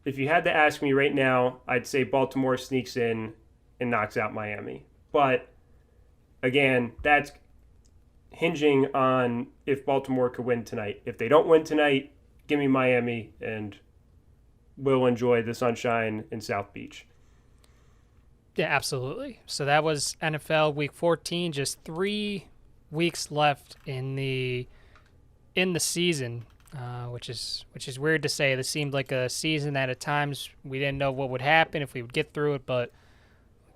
if you had to ask me right now, I'd say Baltimore sneaks in and knocks out Miami. But again, that's hinging on if Baltimore could win tonight. If they don't win tonight, give me Miami and we'll enjoy the sunshine in South Beach. Yeah, absolutely. So that was NFL Week 14. Just 3 weeks left in the season, which is weird to say. This seemed like a season that at times we didn't know what would happen, if we would get through it. But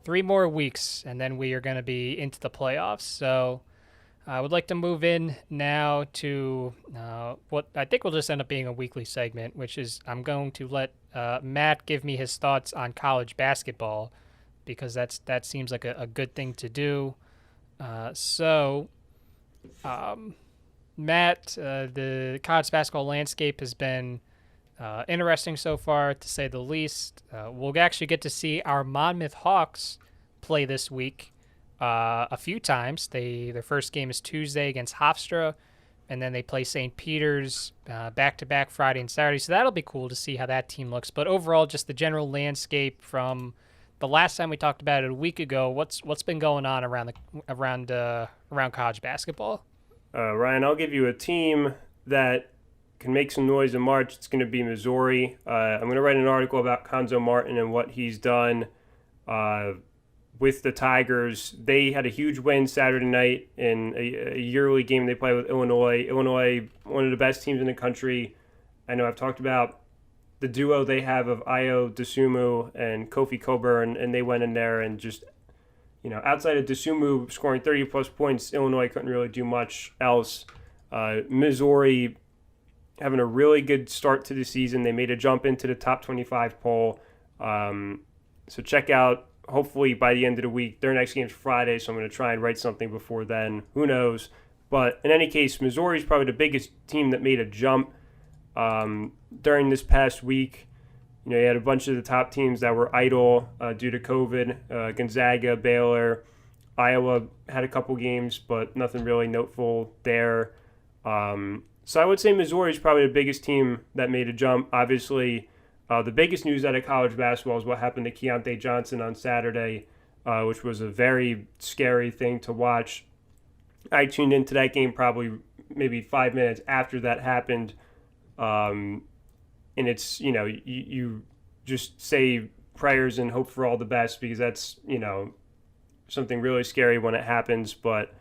3 more weeks, and then we are going to be into the playoffs. So I would like to move in now to what I think will just end up being a weekly segment, which is I'm going to let Matt give me his thoughts on college basketball, because that seems like a good thing to do. So, Matt, the college basketball landscape has been interesting so far, to say the least. We'll actually get to see our Monmouth Hawks play this week a few times. Their first game is Tuesday against Hofstra, and then they play St. Peter's back-to-back Friday and Saturday. So that'll be cool to see how that team looks. But overall, just the general landscape from the last time we talked about it a week ago, what's been going on around college basketball? Ryan, I'll give you a team that can make some noise in March. It's going to be Missouri. I'm going to write an article about Konzo Martin and what he's done with the Tigers. They had a huge win Saturday night in a yearly game they play with Illinois. Illinois, one of the best teams in the country. I know I've talked about the duo they have of Ayo Dosunmu and Kofi Coburn, and they went in there and just, outside of Dosunmu scoring 30-plus points, Illinois couldn't really do much else. Missouri having a really good start to the season. They made a jump into the top 25 poll. So check out, hopefully by the end of the week, their next game's Friday, so I'm going to try and write something before then. Who knows? But in any case, Missouri's probably the biggest team that made a jump during this past week. You had a bunch of the top teams that were idle due to COVID. Gonzaga, Baylor, Iowa had a couple games, but nothing really notable there. So I would say Missouri is probably the biggest team that made a jump. Obviously, the biggest news out of college basketball is what happened to Keontae Johnson on Saturday, which was a very scary thing to watch. I tuned into that game probably maybe 5 minutes after that happened. And it's, you just say prayers and hope for all the best, because that's, something really scary when it happens. But,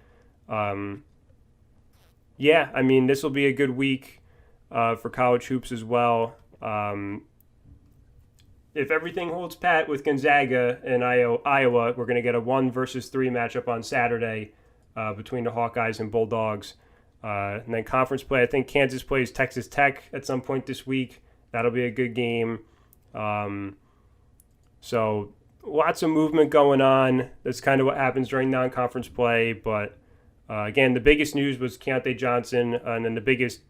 this will be a good week for college hoops as well. If everything holds pat with Gonzaga and Iowa, we're going to get a 1 versus 3 matchup on Saturday between the Hawkeyes and Bulldogs. And then conference play, I think Kansas plays Texas Tech at some point this week. That'll be a good game. So lots of movement going on. That's kind of what happens during non-conference play. But again, the biggest news was Keontae Johnson, and then the biggest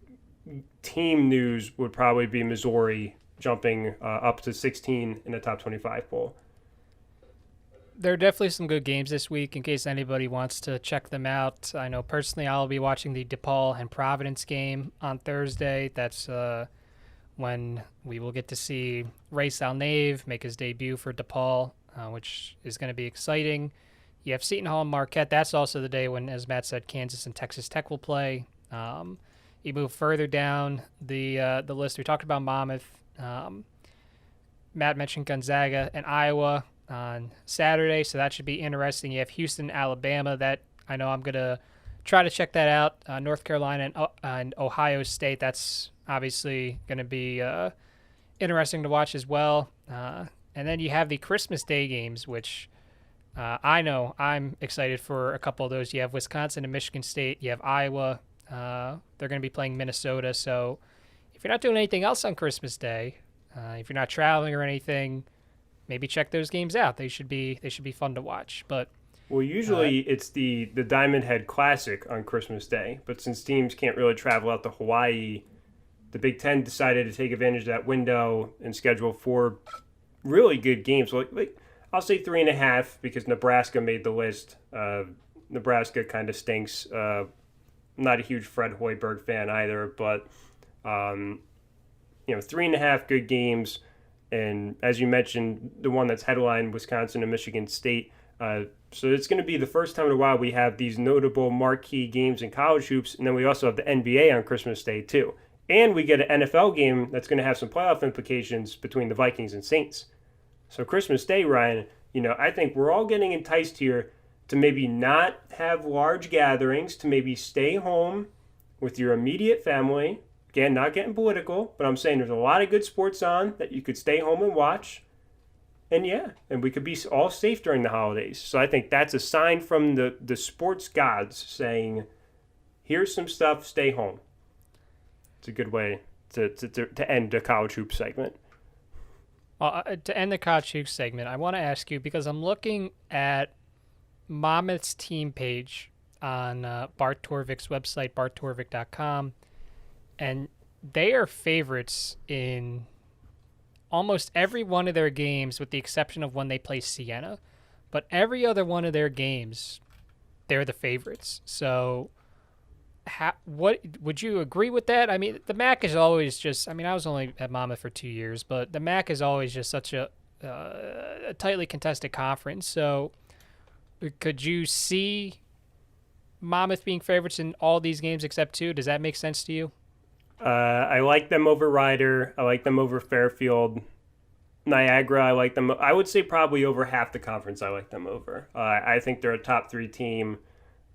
team news would probably be Missouri jumping up to 16 in the top 25 poll. There are definitely some good games this week in case anybody wants to check them out. I know personally I'll be watching the DePaul and Providence game on Thursday. That's when we will get to see Ray Salnave make his debut for DePaul, which is going to be exciting. You have Seton Hall and Marquette. That's also the day when, as Matt said, Kansas and Texas Tech will play. You move further down the list. We talked about Monmouth. Matt mentioned Gonzaga and Iowa on Saturday, so that should be interesting. You have Houston, Alabama. That I know I'm going to try to check that out. North Carolina and Ohio State. That's obviously going to be interesting to watch as well. And then you have the Christmas Day games, which I know I'm excited for a couple of those. You have Wisconsin and Michigan State. You have Iowa. They're going to be playing Minnesota. So if you're not doing anything else on Christmas Day, if you're not traveling or anything, maybe check those games out. They should be fun to watch. But well, usually it's the Diamond Head Classic on Christmas Day, but since teams can't really travel out to Hawaii, the Big Ten decided to take advantage of that window and schedule 4 really good games. Like I'll say 3.5 because Nebraska made the list. Nebraska kind of stinks. Not a huge Fred Hoiberg fan either, but 3.5 good games. And as you mentioned, the one that's headlined Wisconsin and Michigan State. So it's going to be the first time in a while we have these notable marquee games in college hoops, and then we also have the NBA on Christmas Day too. And we get an NFL game that's going to have some playoff implications between the Vikings and Saints. So Christmas Day, Ryan, I think we're all getting enticed here to maybe not have large gatherings, to maybe stay home with your immediate family. Again, not getting political, but I'm saying there's a lot of good sports on that you could stay home and watch. And and we could be all safe during the holidays. So I think that's a sign from the sports gods saying, here's some stuff, stay home. It's a good way to end the college hoop segment. Well, to end the college hoops segment, I want to ask you, because I'm looking at Monmouth's team page on Bart Torvik's website, barttorvik.com, and they are favorites in almost every one of their games with the exception of when they play Siena. But every other one of their games, they're the favorites. So what would you agree with that? I mean, the MAC is always just, I was only at Monmouth for 2 years, but the MAC is always just such a tightly contested conference. So could you see Monmouth being favorites in all these games except 2? Does that make sense to you? I like them over Rider. I like them over Fairfield. Niagara, I like them. I would say probably over half the conference I like them over. I think they're a top 3 team.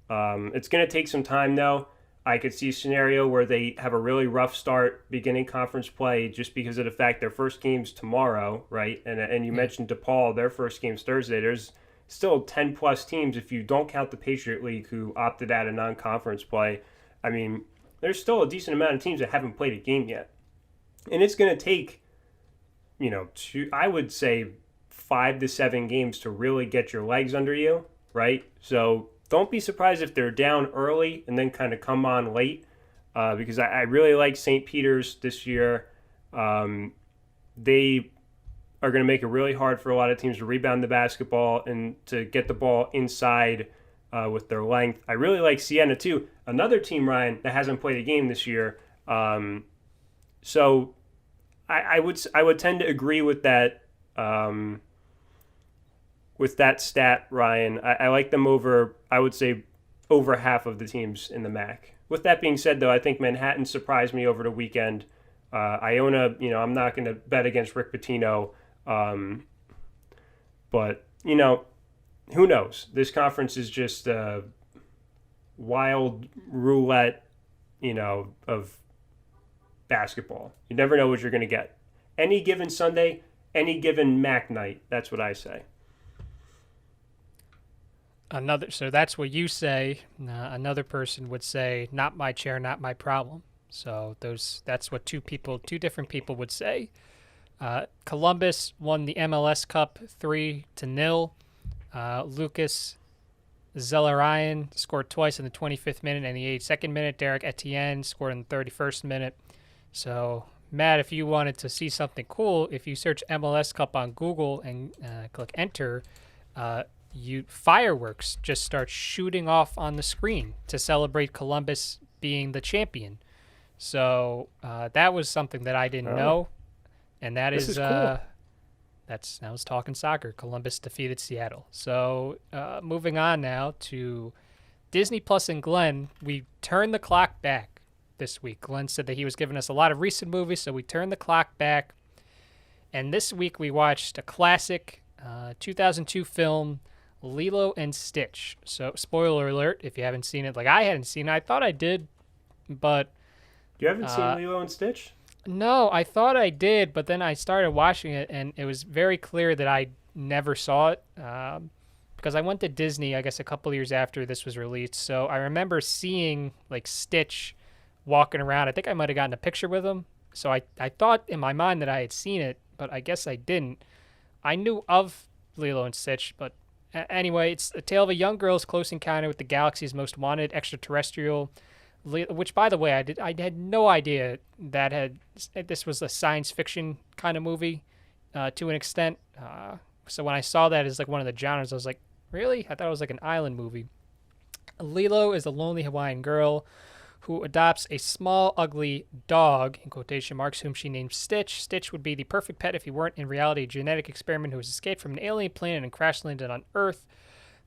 It's going to take some time, though. I could see a scenario where they have a really rough start beginning conference play just because of the fact their first game's tomorrow, right? And you mentioned DePaul, their first game's Thursday. There's still 10-plus teams, if you don't count the Patriot League, who opted out of non-conference play. There's still a decent amount of teams that haven't played a game yet. And it's going to take, I would say 5 to 7 games to really get your legs under you, right? So don't be surprised if they're down early and then kind of come on late because I really like St. Peter's this year. They are going to make it really hard for a lot of teams to rebound the basketball and to get the ball inside with their length. I really like Siena too. Another team, Ryan, that hasn't played a game this year. So I would tend to agree with that stat, Ryan. I like them over, I would say, over half of the teams in the MAC. With that being said, though, I think Manhattan surprised me over the weekend. Iona, I'm not going to bet against Rick Pitino. But, who knows? This conference is just a wild roulette, of basketball. You never know what you're going to get. Any given Sunday, any given MAC night. That's what I say. So that's what you say. Another person would say, "Not my chair, not my problem." So that's what two different people would say. Columbus won the MLS Cup 3-0. Lucas Zelarayan scored twice in the 25th minute and the 82nd minute. Derek Etienne scored in the 31st minute. So, Matt, if you wanted to see something cool, if you search MLS Cup on Google and click enter, fireworks just start shooting off on the screen to celebrate Columbus being the champion. So that was something that I didn't know, and This is cool. I was talking soccer. Columbus defeated Seattle. So moving on now to Disney Plus and Glen. We turned the clock back this week. Glenn said that he was giving us a lot of recent movies, so we turned the clock back. And this week we watched a classic 2002 film, Lilo and Stitch. So spoiler alert, if you haven't seen it. Like, I hadn't seen it. I thought I did, but... You haven't seen Lilo and Stitch? No, I thought I did, but then I started watching it, and it was very clear that I never saw it because I went to Disney, I guess, a couple years after this was released. So I remember seeing, like, Stitch walking around. I think I might have gotten a picture with him. So I thought in my mind that I had seen it, but I guess I didn't. I knew of Lilo and Stitch, but anyway, it's a tale of a young girl's close encounter with the galaxy's most wanted extraterrestrial, which, by the way, I had no idea that this was a science fiction kind of movie to an extent. So when I saw that as like one of the genres, I was like, really? I thought it was like an island movie. Lilo is a lonely Hawaiian girl who adopts a small, ugly dog, in quotation marks, whom she names Stitch. Stitch would be the perfect pet if he weren't in reality a genetic experiment who has escaped from an alien planet and crash landed on Earth.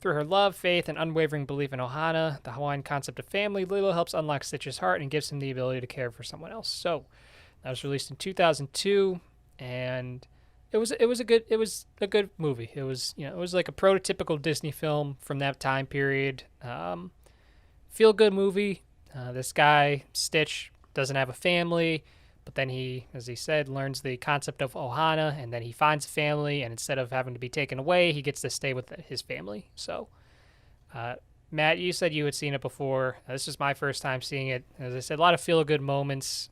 Through her love, faith, and unwavering belief in Ohana, the Hawaiian concept of family, Lilo helps unlock Stitch's heart and gives him the ability to care for someone else. So, that was released in 2002, and it was a good movie. It was like a prototypical Disney film from that time period. Feel good movie. This guy Stitch doesn't have a family, but then he, as he said, learns the concept of Ohana, and then he finds a family, and instead of having to be taken away, he gets to stay with his family. So, uh, Matt, you said you had seen it before. This is my first time seeing it. As I said, a lot of feel good moments.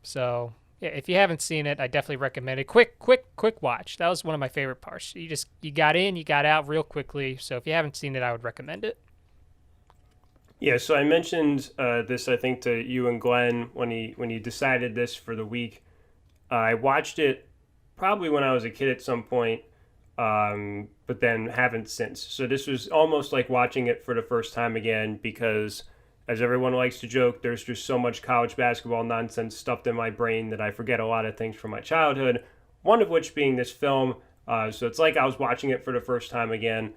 So yeah, if you haven't seen it, I definitely recommend it. Quick watch. That was one of my favorite parts. You got in, you got out real quickly. So if you haven't seen it, I would recommend it. Yeah, so I mentioned this, I think, to you and Glenn when he decided this for the week. I watched it probably when I was a kid at some point, but then haven't since. So this was almost like watching it for the first time again because, as everyone likes to joke, there's just so much college basketball nonsense stuffed in my brain that I forget a lot of things from my childhood, one of which being this film. So it's like I was watching it for the first time again.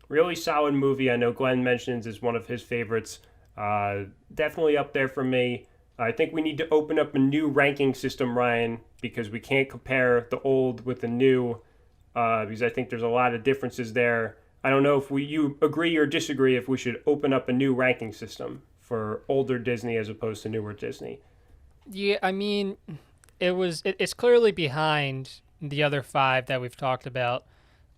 Really solid movie. I know Glenn mentions is one of his favorites. Definitely up there for me. I think we need to open up a new ranking system, Ryan, because we can't compare the old with the new, because I think there's a lot of differences there. I don't know if you agree or disagree if we should open up a new ranking system for older Disney as opposed to newer Disney. Yeah, I mean, it's clearly behind the other five that we've talked about.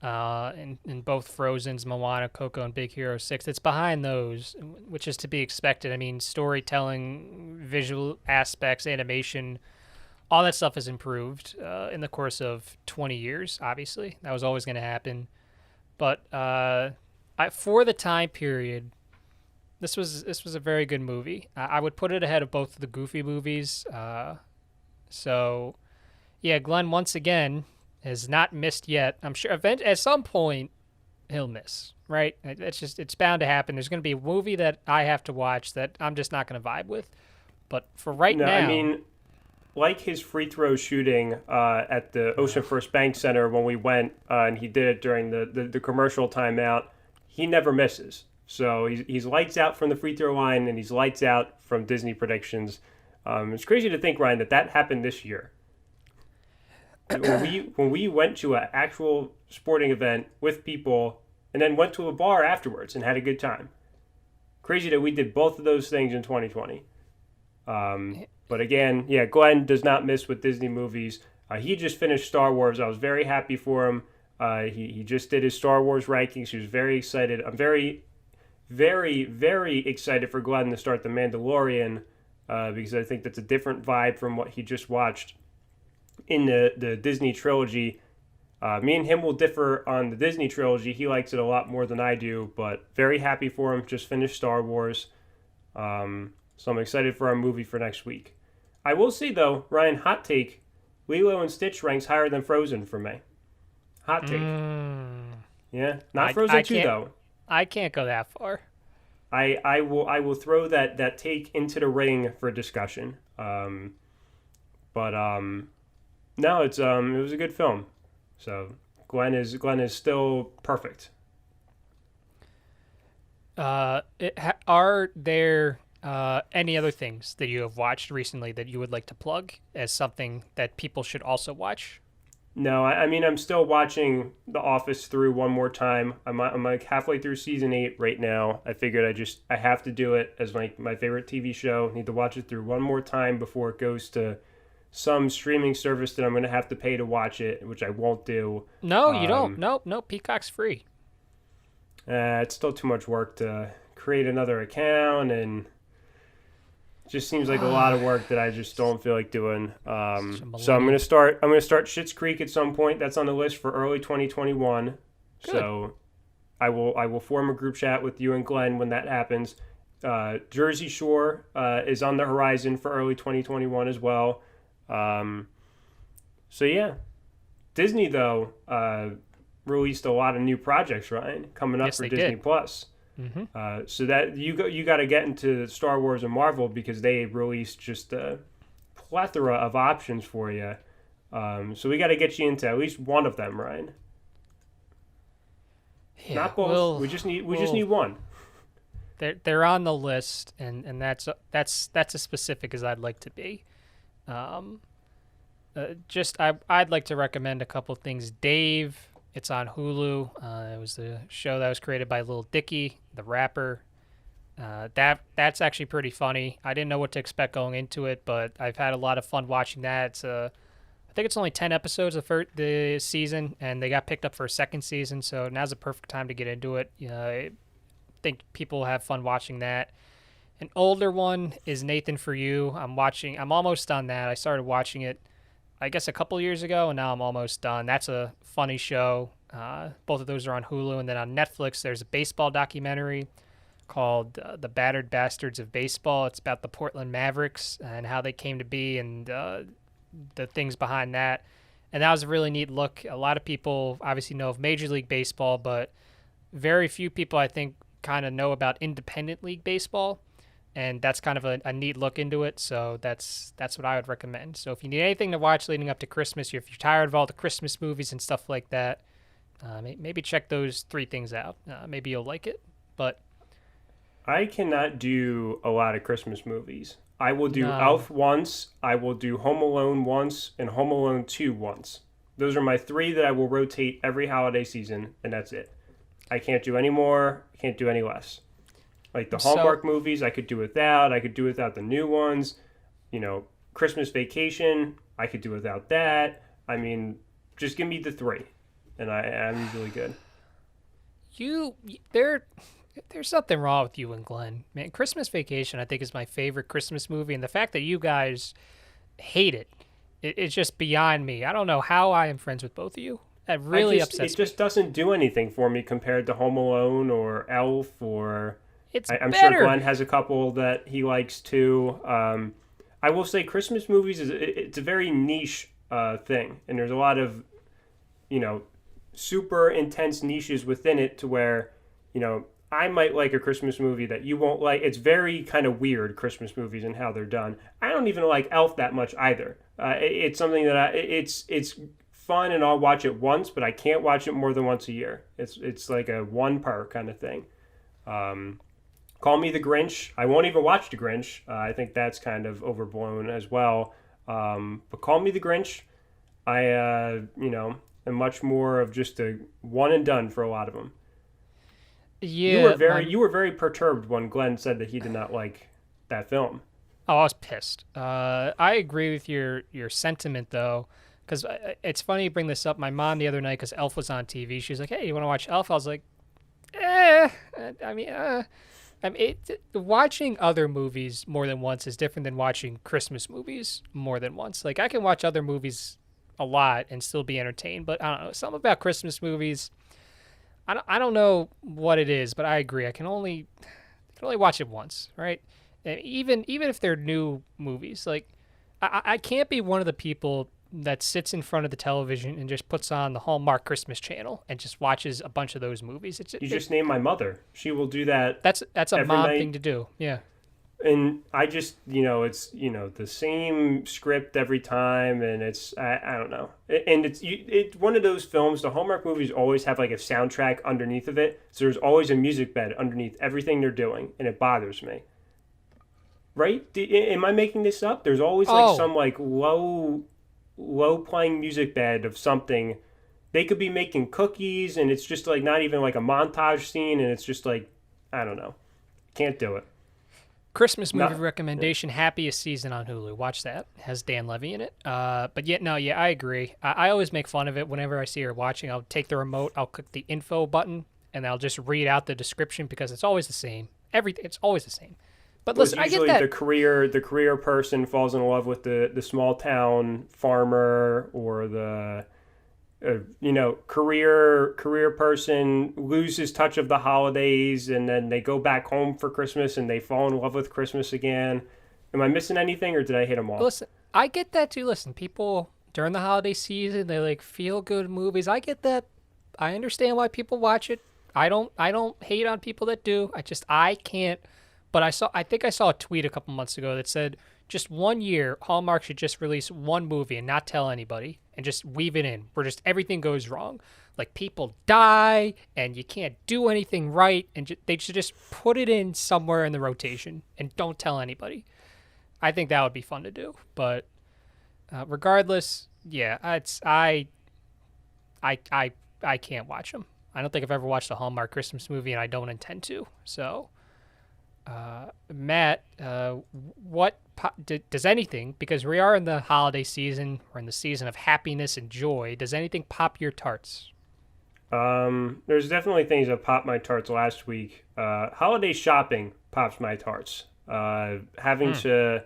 In both Frozen's, Moana, Coco, and Big Hero 6. It's behind those, which is to be expected. I mean, storytelling, visual aspects, animation, all that stuff has improved in the course of 20 years, obviously. That was always going to happen. But for the time period, this was a very good movie. I would put it ahead of both of the Goofy movies. So, yeah, Glenn, once again, has not missed yet. I'm sure at some point he'll miss, right? It's bound to happen. There's going to be a movie that I have to watch that I'm just not going to vibe with. But for right No, I now, mean, like his free throw shooting at the Ocean First Bank Center when we went, and he did it during the commercial timeout, he never misses. So he's lights out from the free throw line, and he's lights out from Disney predictions. It's crazy to think, Ryan, that happened this year. When we went to an actual sporting event with people and then went to a bar afterwards and had a good time. Crazy that we did both of those things in 2020. But again, yeah, Glenn does not miss with Disney movies. He just finished Star Wars. I was very happy for him. He just did his Star Wars rankings. He was very excited. I'm very, very, very excited for Glenn to start The Mandalorian because I think that's a different vibe from what he just watched in the Disney trilogy. Me and him will differ on the Disney trilogy. He likes it a lot more than I do, but very happy for him. Just finished Star Wars. So I'm excited for our movie for next week. I will say, though, Ryan, hot take, Lilo and Stitch ranks higher than Frozen for me. Hot take. Yeah, not Frozen 2, though. I can't go that far. I will throw that take into the ring for discussion. But no, it was a good film. So Glenn is still perfect. Are there any other things that you have watched recently that you would like to plug as something that people should also watch? No, I mean I'm still watching The Office through one more time. I'm like halfway through season 8 right now. I figured I have to do it as my favorite TV show. Need to watch it through one more time before it goes to some streaming service that I'm going to have to pay to watch it, which I won't do. No, you don't. No, Peacock's free. It's still too much work to create another account, and it just seems like a lot of work that I just don't feel like doing. So I'm gonna start Schitt's Creek at some point. That's on the list for early 2021. Good. So I will form a group chat with you and Glenn when that happens. Jersey Shore is on the horizon for early 2021 as well. So yeah, Disney though released a lot of new projects, Ryan, coming up Yes, for they Disney did. Plus. Hmm. So that you got to get into Star Wars and Marvel because they released just a plethora of options for you. So we got to get you into at least one of them, Ryan. Yeah, Not both. We just need one. they're on the list, and that's as specific as I'd like to be. Um, I'd like to recommend a couple things. Dave, it's on Hulu. It was the show that was created by Lil Dicky, the rapper. That's actually pretty funny. I didn't know what to expect going into it, but I've had a lot of fun watching that. I think it's only 10 episodes of the season, and they got picked up for a second season, so now's the perfect time to get into it. I think people have fun watching that. An older one is Nathan For You. I'm almost done that. I started watching it, I guess, a couple years ago, and now I'm almost done. That's a funny show. Both of those are on Hulu, and then on Netflix, there's a baseball documentary called The Battered Bastards of Baseball. It's about the Portland Mavericks and how they came to be, and the things behind that. And that was a really neat look. A lot of people obviously know of Major League Baseball, but very few people, I think, kind of know about independent league baseball. And that's kind of a neat look into it. So that's what I would recommend. So if you need anything to watch leading up to Christmas, if you're tired of all the Christmas movies and stuff like that, maybe check those three things out. Maybe you'll like it. But I cannot do a lot of Christmas movies. I will do no, Elf once, I will do Home Alone once, and Home Alone 2 once. Those are my three that I will rotate every holiday season, and that's it. I can't do any more, I can't do any less. Like the so Hallmark movies, I could do without. I could do without the new ones. You know, Christmas Vacation, I could do without that. I mean, just give me the three, and I'm usually good. you there there's something wrong with you and Glenn. Man, Christmas Vacation I think is my favorite Christmas movie, and the fact that you guys hate it's just beyond me. I don't know how I am friends with both of you. That really It upsets me. just doesn't do anything for me compared to Home Alone or Elf or It's I'm sure better. Glenn has a couple that he likes too. I will say Christmas movies it's a very niche thing, and there's a lot of you know super intense niches within it to where I might like a Christmas movie that you won't like. It's very kind of weird Christmas movies and how they're done. I don't even like Elf that much either. It's something that it's fun and I'll watch it once, but I can't watch it more than once a year. It's like a one part kind of thing. Um, Call Me the Grinch. I won't even watch the Grinch. I think that's kind of overblown as well. But Call Me the Grinch. I am much more of just a one and done for a lot of them. Yeah, my You were very perturbed when Glenn said that he did not like that film. Oh, I was pissed. I agree with your sentiment though, because it's funny you bring this up. My mom the other night, because Elf was on TV, she was like, "Hey, you want to watch Elf?" I was like, "Eh." Watching other movies more than once is different than watching Christmas movies more than once. Like I can watch other movies a lot and still be entertained, but I don't know, something about Christmas movies. I don't know what it is, but I agree. I can only watch it once, right? And even if they're new movies, like I can't be one of the people that sits in front of the television and just puts on the Hallmark Christmas channel and just watches a bunch of those movies. You just named my mother. She will do that That's a every mom thing night. to do. Yeah. And I just, it's, the same script every time. And I don't know. And it's one of those films, the Hallmark movies always have like a soundtrack underneath of it. So there's always a music bed underneath everything they're doing. And it bothers me. Right? Am I making this up? There's always like Oh, some like low playing music bed of something. They could be making cookies and it's just like not even like a montage scene and it's just like I don't know. Can't do it. Christmas movie Not yeah. recommendation: Happiest Season on Hulu. Watch that. It has Dan Levy in it. But yeah, no, yeah, I agree. I always make fun of it whenever I see her watching. I'll take the remote, I'll click the info button, and I'll just read out the description because it's always the same. Everything, it's always the same. But Well, it's listen, I get usually that. the career person falls in love with the small town farmer or the career person loses touch of the holidays and then they go back home for Christmas and they fall in love with Christmas again. Am I missing anything or did I hit them all? Listen, I get that too. Listen, during the holiday season. They like feel good movies. I get that. I understand why people watch it. I don't hate on people that do. I can't. But I think I saw a tweet a couple months ago that said just 1 year Hallmark should just release one movie and not tell anybody and just weave it in where just everything goes wrong. Like people die and you can't do anything right, and they should just put it in somewhere in the rotation and don't tell anybody. I think that would be fun to do. But regardless, yeah, I I can't watch them. I don't think I've ever watched a Hallmark Christmas movie, and I don't intend to. So, Matt, does anything, because we are in the holiday season, we're in the season of happiness and joy, does anything pop your tarts? There's definitely things that popped my tarts last week. Holiday shopping pops my tarts. Having Hmm. to,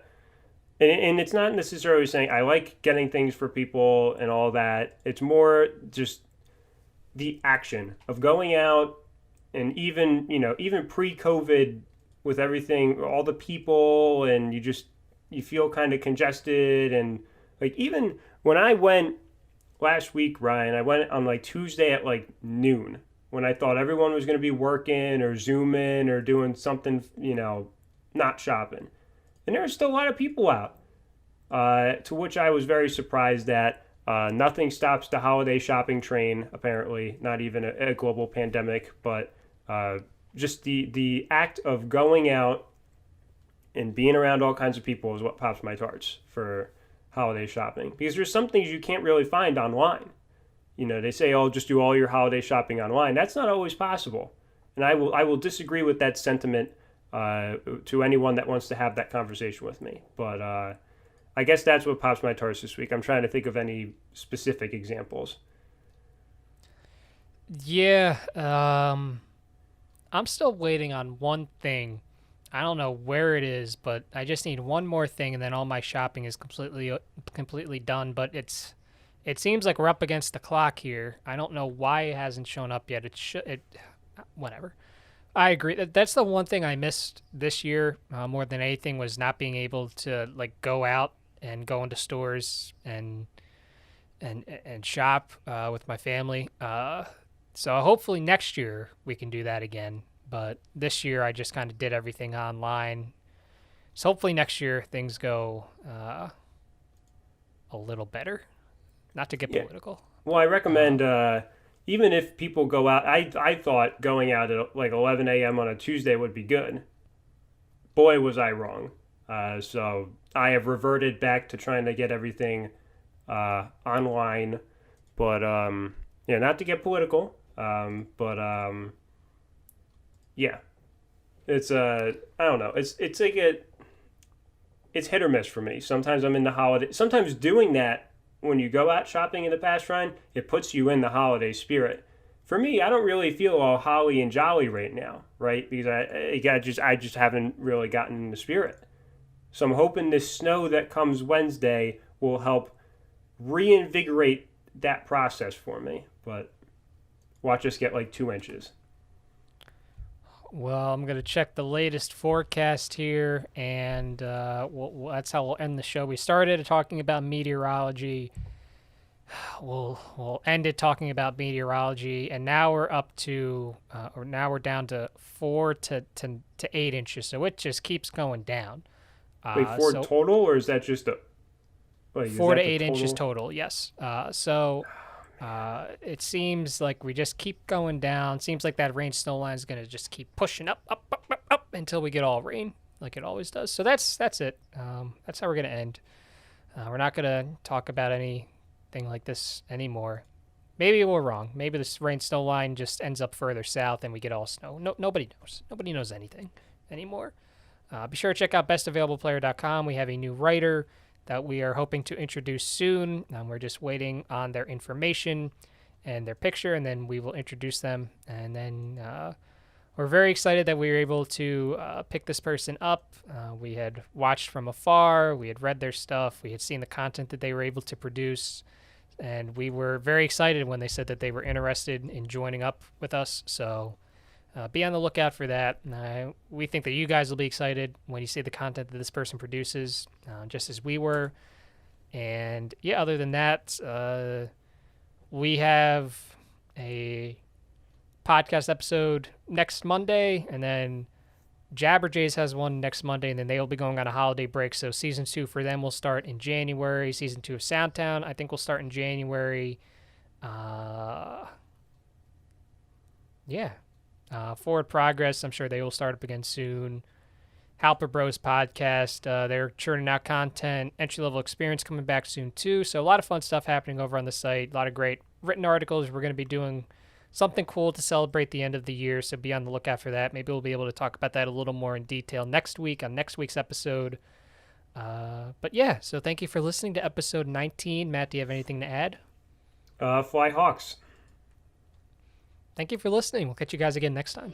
and it's not necessarily saying I like getting things for people and all that. It's more just the action of going out, and even even pre-COVID, with everything, all the people, and you feel kind of congested. And like, even when I went last week, Ryan, I went on like Tuesday at like noon, when I thought everyone was going to be working or zooming or doing something, not shopping, and there were still a lot of people out. To which I was very surprised at. Nothing stops the holiday shopping train, apparently, not even a global pandemic, but just the act of going out and being around all kinds of people is what pops my tarts for holiday shopping. Because there's some things you can't really find online. They say, "Oh, just do all your holiday shopping online." That's not always possible, and I will disagree with that sentiment to anyone that wants to have that conversation with me. But I guess that's what pops my tarts this week. I'm trying to think of any specific examples. Yeah, I'm still waiting on one thing. I don't know where it is, but I just need one more thing, and then all my shopping is completely done. But it seems like we're up against the clock here. I don't know why it hasn't shown up yet. Whatever. I agree. That's the one thing I missed this year more than anything, was not being able to like go out and go into stores and shop with my family. So hopefully next year we can do that again. But this year I just kind of did everything online. So hopefully next year things go a little better. Not to get Yeah. political. Well, I Uh, recommend, even if people go out. I thought going out at like 11 a.m. on a Tuesday would be good. Boy, was I wrong. So I have reverted back to trying to get everything online. But not to get political. But yeah, it's I don't know. It's like it's hit or miss for me. Sometimes I'm in the holiday. Sometimes doing that, when you go out shopping in the past, Ryan, it puts you in the holiday spirit. For me, I don't really feel all holly and jolly right now, right? Because I just haven't really gotten in the spirit. So I'm hoping this snow that comes Wednesday will help reinvigorate that process for me. But watch us get like 2 inches. well, I'm gonna check the latest forecast here, and that's how we'll end the show. We started talking about meteorology. We'll end it talking about meteorology, and now we're up to, or now we're down to 4 to 8 inches. So it just keeps going down. Wait, four So total, or is that just a? Wait, is four to that the eight inches total? total. Yes. It seems like we just keep going down. Seems like that rain snow line is gonna just keep pushing up until we get all rain, like it always does. So that's it. That's how we're gonna end. We're not gonna talk about anything like this anymore. Maybe we're wrong. Maybe this rain snow line just ends up further south and we get all snow. No, nobody knows. Nobody knows anything anymore. Be sure to check out bestavailableplayer.com. We have a new writer that we are hoping to introduce soon. We're just waiting on their information and their picture, and then we will introduce them. And then we're very excited that we were able to pick this person up. We had watched from afar, we had read their stuff, we had seen the content that they were able to produce, and we were very excited when they said that they were interested in joining up with us. So be on the lookout for that. We think that you guys will be excited when you see the content that this person produces, just as we were. And yeah, other than that, we have a podcast episode next Monday, and then Jabberjays has one next Monday, and then they'll be going on a holiday break. So season 2 for them will start in January. Season 2 of Soundtown, I think, will start in January. Yeah. Forward Progress, I'm sure they will start up again soon. Halper Bros podcast, they're churning out content. Entry level experience coming back soon too. So a lot of fun stuff happening over on the site. A lot of great written articles. We're going to be doing something cool to celebrate the end of the year. So be on the lookout for that. Maybe we'll be able to talk about that a little more in detail next week on next week's episode. But yeah, so thank you for listening to episode 19. Matt, do you have anything to add? Fly Hawks. Thank you for listening. We'll catch you guys again next time.